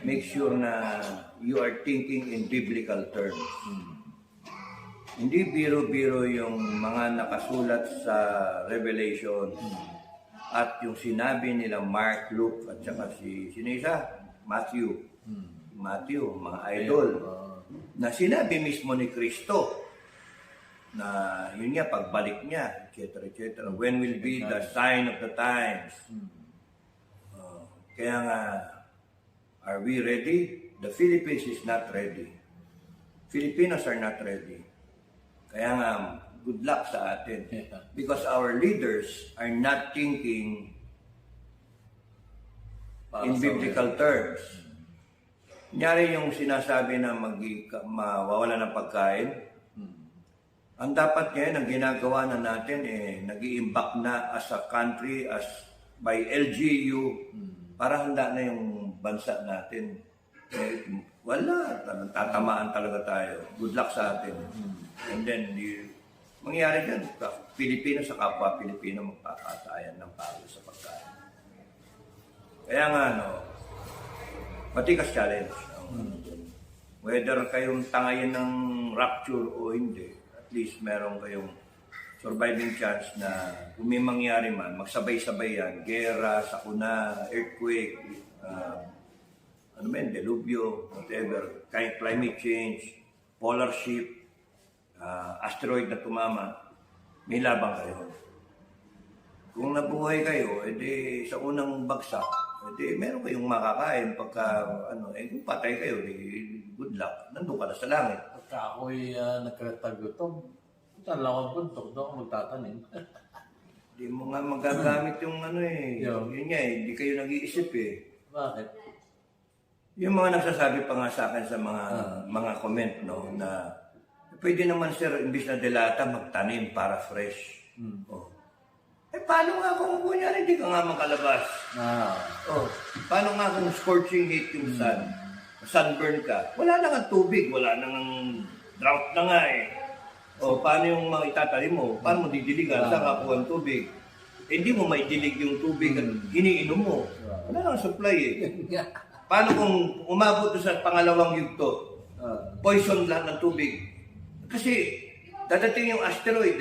make sure na you are thinking in biblical terms. Hindi biro-biro yung mga nakasulat sa Revelation at yung sinabi nila Mark, Luke, at saka sino isa? Matthew. Matthew, mga idol. Na sinabi mismo ni Kristo na yun nga, pagbalik niya, etc. etc. When will be the sign of the times? Kaya nga, are we ready? The Philippines is not ready. Filipinos are not ready. Kaya nga, good luck sa atin. Because our leaders are not thinking in biblical terms. Kunyari yung sinasabi na mawawala ng pagkain, ang dapat ngayon, ang ginagawa na natin, nag-i-imbak na as a country, as by LGU, para handa na yung bansa natin. Wala, tatamaan talaga tayo. Good luck sa atin. And then, mangyayari dyan, Pilipino sa kapwa Pilipino magpapatayan ng pagod sa pagkain. Kaya nga, matikas challenge. Whether kayong tangayin ng rapture o hindi, at least meron kayong surviving chance na kung may mangyari man, magsabay-sabay yan, gera, sakuna, earthquake, delubyo, whatever, climate change, polar shift, asteroid na tumama, may labang kayo. Kung nabuhay kayo, edi sa unang bagsak, edi meron kayong makakain pagka, kung patay kayo, good luck, nandun ka na sa langit. pagka ako'y nagkatagutom, saan lang akong puntok, doon ako magtatanim. Hindi mo nga magagamit yung yun nga hindi kayo nag-iisip Bakit? Yung mga nagsasabi pa nga sa akin sa mga comment, na pwede naman sir, imbis na delata, magtanim para fresh. Paano nga kung kunyari hindi ka nga makalabas? Paano nga kung scorching heat yung sun? Sunburn ka? Wala na nga tubig, wala na nga drought na nga paano yung mga itatanim mo? Paano mo didiligan? Saan ka kuha ng tubig? Hindi mo may dilig yung tubig at iniinom mo. Wala nang supply Paano kung umabot sa pangalawang yugto? Poison lahat ng tubig. Kasi dadating yung asteroid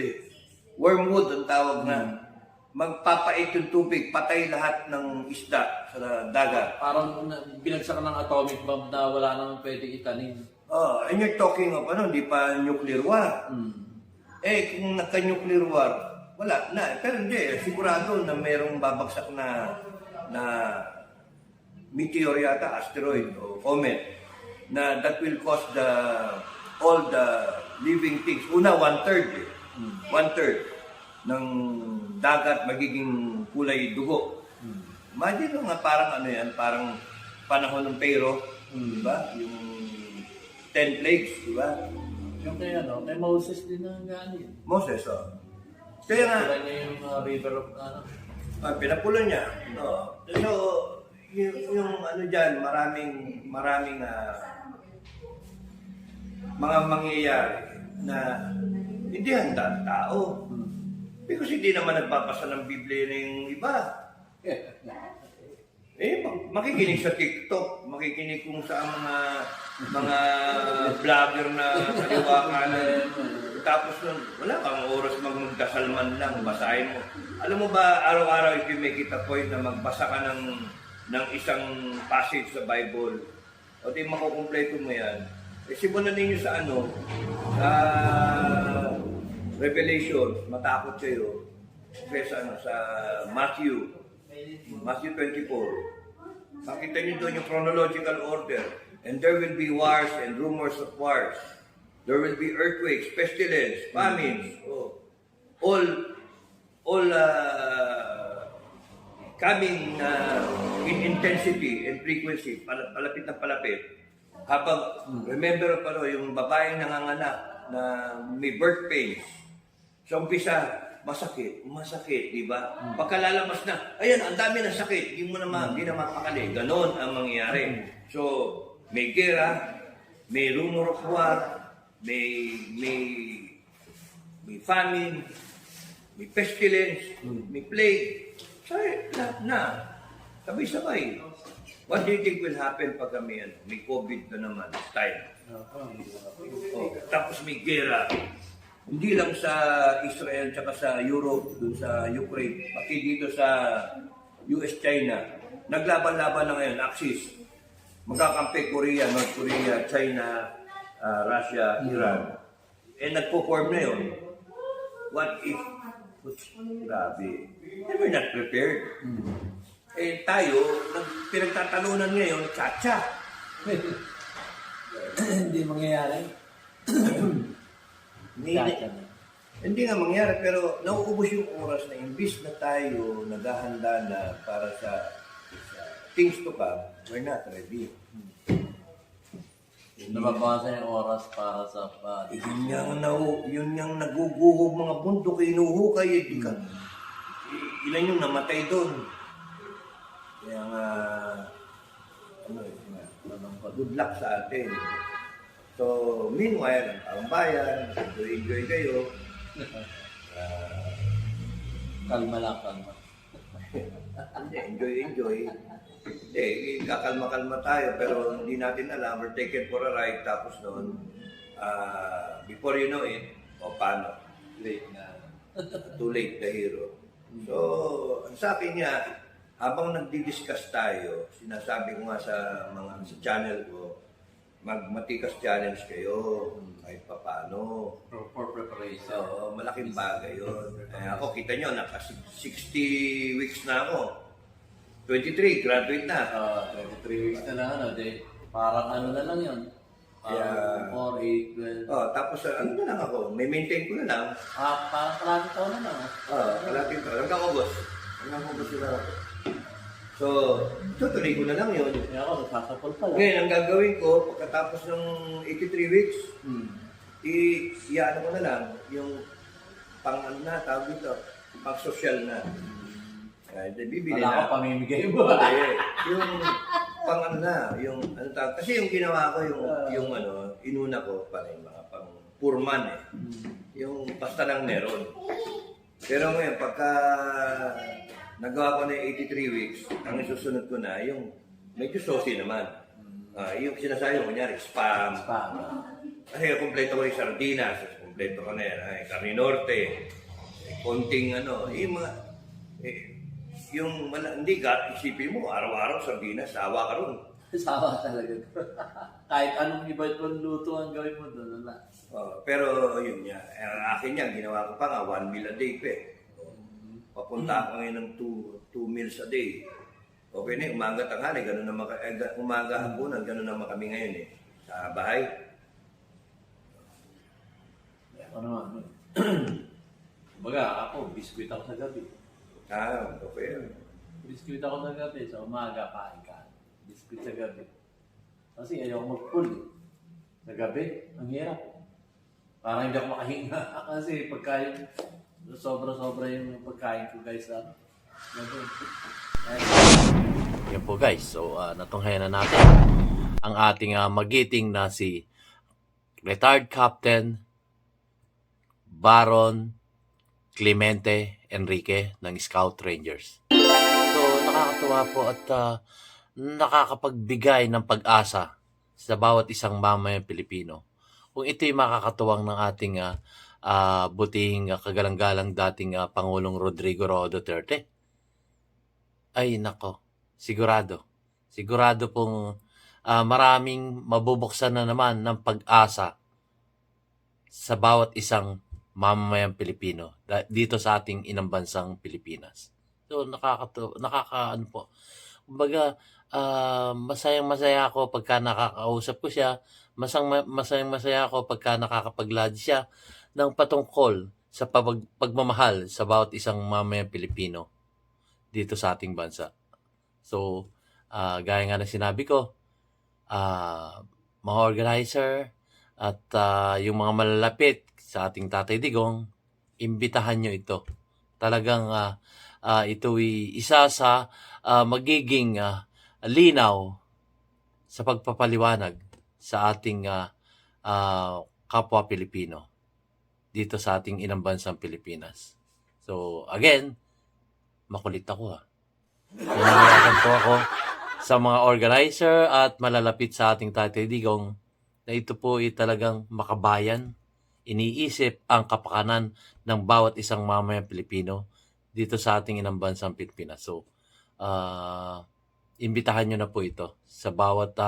Wormwood ang tawag na. Magpapait yung tubig, patay lahat ng isda sa dagat. Parang binagsak ng atomic bomb na wala nang pwede itanim. And you're talking of di pa nuclear war. Kung nagka-nuclear war, wala na. Pero hindi, sigurado na mayroong babagsak na meteor yata, asteroid o comet na that will cause all the living things. Una, 1/3 1/3 ng dagat magiging kulay dugo. Imagine nga parang parang panahon ng Pharaoh, di ba? Yung 10 plagues, di ba? Yung kay Moses din ang ganin. Moses, Kaya nga, Kaya niya yung river of pinapulo niya. So, yung dyan, maraming mga mangyayari na hindi handa ang tao. Because hindi naman nagbabasa ng Biblia na yung iba. Makikinig sa TikTok, makikinig kung sa mga vlogger na kaliwakan. Tapos nun, wala kang oras magdasal man lang, basahin mo. Alam mo ba, araw-araw if you make it a point na magbasa ka ng isang passage sa Bible, o di makukumpleto mo yan, simulan ninyo sa Revelation, matakot kayo. Sa Matthew 24. Makita niyo doon yung chronological order. And there will be wars and rumors of wars. There will be earthquakes, pestilence, famines. Oh. All coming in intensity and frequency, palapit na palapit. Habang, remember pa yung babaeng nanganganak na may birth pains. Sa umpisa, masakit, di ba? Pagkalalabas na, ayan, ang dami ng sakit, di na mapakali. Ganon ang mangyayari. So, may gera, may rumor of war, may famine, may pestilence, may plague. Lahat na. Sabay-sabay. What do you think will happen pag may COVID na naman, time? Oh, tapos may gera. Hindi lang sa Israel tsaka sa Europe, dun sa Ukraine, pati dito sa US-China. Naglaban-laban na ngayon, Axis. Magkakampi Korea, North Korea, China, Russia, Iran. Nagpo-form na yun. What if? Grabe. We're not prepared. Tayo, pinagtatalunan ngayon, tsa-tsa. Hindi mangyayari. Hindi nga mangyari, pero nauubos yung oras na imbis na tayo naghahanda na para sa things to come, we're not ready. Nababawasan yung oras para sa Yun yung naguguhog mga bundok, inuhukay, ilan yung namatay doon. Kaya nga, good luck sa atin. So, meanwhile, ang bayan, enjoy kayo. kalma lang, kalma. Enjoy. Kakalma-kalma tayo, pero hindi natin alam, we're taken for a ride, tapos noon, before you know it, paano? Late na. Too late the hero. So, ang sa akin niya, habang nagdi-discuss tayo, sinasabi ko nga sa channel ko, magmatikas challenge kayo, kahit pa paano. For preparation. So, malaking bagay yun. Ako, kita nyo, naka 60 weeks na ako. 23, graduate na. 23 weeks na lang, parang na lang yun. 4, 8, 12. Tapos ano na lang ako, may maintain ko na lang. Parang kalating taon na lang. Kalating taon. Hanggang August na ako. So, tutuloy ko na lang yun. Kaya ako, nagsasapol pala. Ngayon, ang gagawin ko, pagkatapos ng 83 weeks, i-ano ko na lang, yung tawag dito, pang-social na. Bibili Wala na. ko pamimigay mo. Yung kasi yung ginawa ko, yung inuna ko pa rin, mga pang purman yung basta lang meron. Pero ngayon, pagka nagawa ko na yung 83 weeks, ang isusunod ko na, yung medyo saucy naman. Yung sinasabi mo, kunyari, spam. Kasi kompleto ko yung sardinas, kompleto ko na yan, Carne Norte, konting yung mga, hindi ka, isipin mo, araw-araw sardinas, sawa ka ron. Sawa talaga. Kahit anong iba itong luto ang gawin mo doon, wala. Pero yun niya, akin yan, ginawa ko pa nga, 1 meal a day pa Papunta ako ngayon ng 2 meals a day. Okay na, umaga tanghali, gano'n naman umaga hapunan, gano'n naman kami ngayon sa bahay. Ano? Baga, ako, biskuit ako sa gabi. Okay. Biskuit ako sa gabi, sa umaga, kain ka. Biskuit sa gabi. Kasi ayaw mag-pull Sa gabi, ang hirap. Parang hindi ako makahinga. Kasi pagkain, sobra-sobra yung pagkain ko guys. Gabi. Yan po guys. So, natunghayan na natin ang ating magiting na si retired Captain Baron Clemente Enrique ng Scout Rangers. So, nakakatuwa po at nakakapagbigay ng pag-asa sa bawat isang mamayang Pilipino. Kung ito'y makakatuwang ng ating butihing kagalang-galang dating Pangulong Rodrigo Roa Duterte, ay nako, sigurado pong maraming mabubuksan na naman ng pag-asa sa bawat isang mamamayang Pilipino dito sa ating inang bansang Pilipinas. So, kumbaga, masayang-masaya ako pagka nakakausap ko siya, masayang-masaya ako pagka nakakapag-lodge siya ng patungkol sa pagmamahal sa bawat isang mamayang Pilipino dito sa ating bansa. So, gaya nga ng sinabi ko, mga organizer at yung mga malalapit sa ating Tatay Digong, imbitahan nyo ito. Talagang ito'y isa sa magiging linaw sa pagpapaliwanag sa ating kapwa Pilipino dito sa ating inang bansang Pilipinas. So, again, makulit ako Nananawagan po ako sa mga organizer at malalapit sa ating Tatay Digong na ito po ay talagang makabayan, iniisip ang kapakanan ng bawat isang mamayang Pilipino dito sa ating inang bansang Pilipinas. So, imbitahan nyo na po ito sa bawat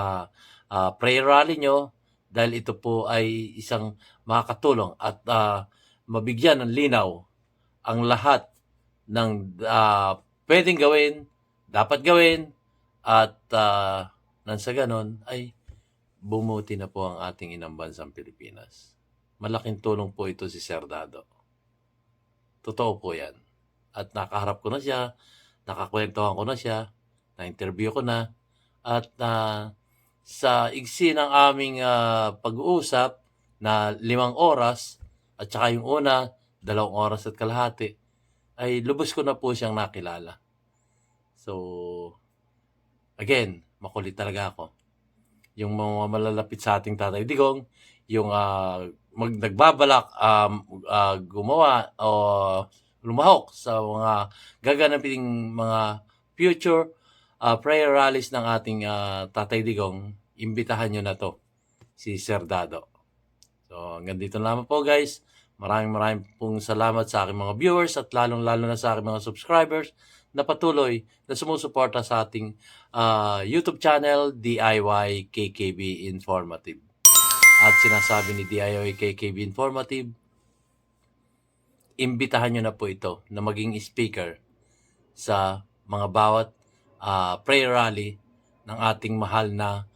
prayer rally nyo dahil ito po ay isang makakatulong at mabigyan ng linaw ang lahat ng pwedeng gawin, dapat gawin, at nang sa ganon ay bumuti na po ang ating inang bansang Pilipinas. Malaking tulong po ito si Sir Dado. Totoo po yan. At nakaharap ko na siya, nakakwentuhan ko na siya, na-interview ko na, at sa igsi ng aming pag-uusap na 5 oras, at saka yung una, 2 oras at kalahati, ay lubos ko na po siyang nakilala. So, again, makulit talaga ako. Yung mga malalapit sa ating Tatay Digong, yung nagbabalak gumawa o lumahok sa mga gaganaping mga future prayer rallies ng ating Tatay Digong, imbitahan nyo na to, si Sir Dado. So, hanggang dito lamang po guys. Maraming pong salamat sa aking mga viewers at lalong-lalo na sa aking mga subscribers na patuloy na sumusuporta sa ating YouTube channel, DIY KKB Informative. At sinasabi ni DIY KKB Informative, imbitahan nyo na po ito na maging speaker sa mga bawat prayer rally ng ating mahal na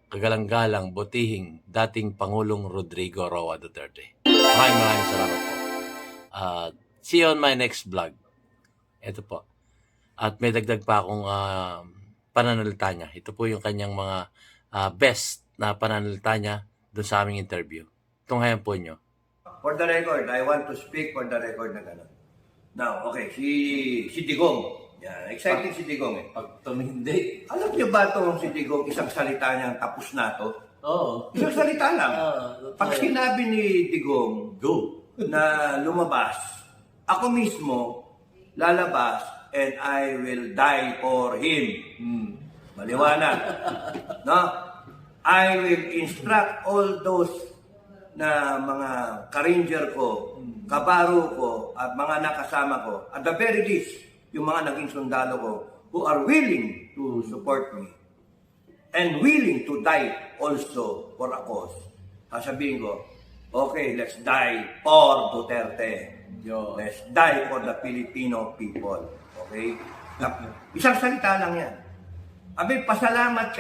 kagalang-galang butihing dating Pangulong Rodrigo Roa Duterte. Maraming salamat po. See you on my next vlog. Ito po. At may dagdag pa akong pananalita niya. Ito po yung kanyang mga best na pananalita niya doon sa aming interview. Tunghayan po nyo. For the record, I want to speak for the record na gano'n. Now, okay, si Digong. Yan, exciting si Digong Pag tumindi. Alam niyo ba itong si Digong, isang salita niya, tapos na to? Oo. Isang salita lang. Pag sinabi ni Digong Go. na lumabas, ako mismo lalabas and I will die for him. Maliwanag. No? I will instruct all those na mga ka-ranger ko, kabaro ko, at mga nakasama ko, at the very least, yung mga naging sundalo ko, who are willing to support me and willing to die also for a cause. Sasabihin ko, okay, let's die for Duterte. Let's die for the Filipino people. Okay? Isang salita lang yan. Abi, pasalamat ka.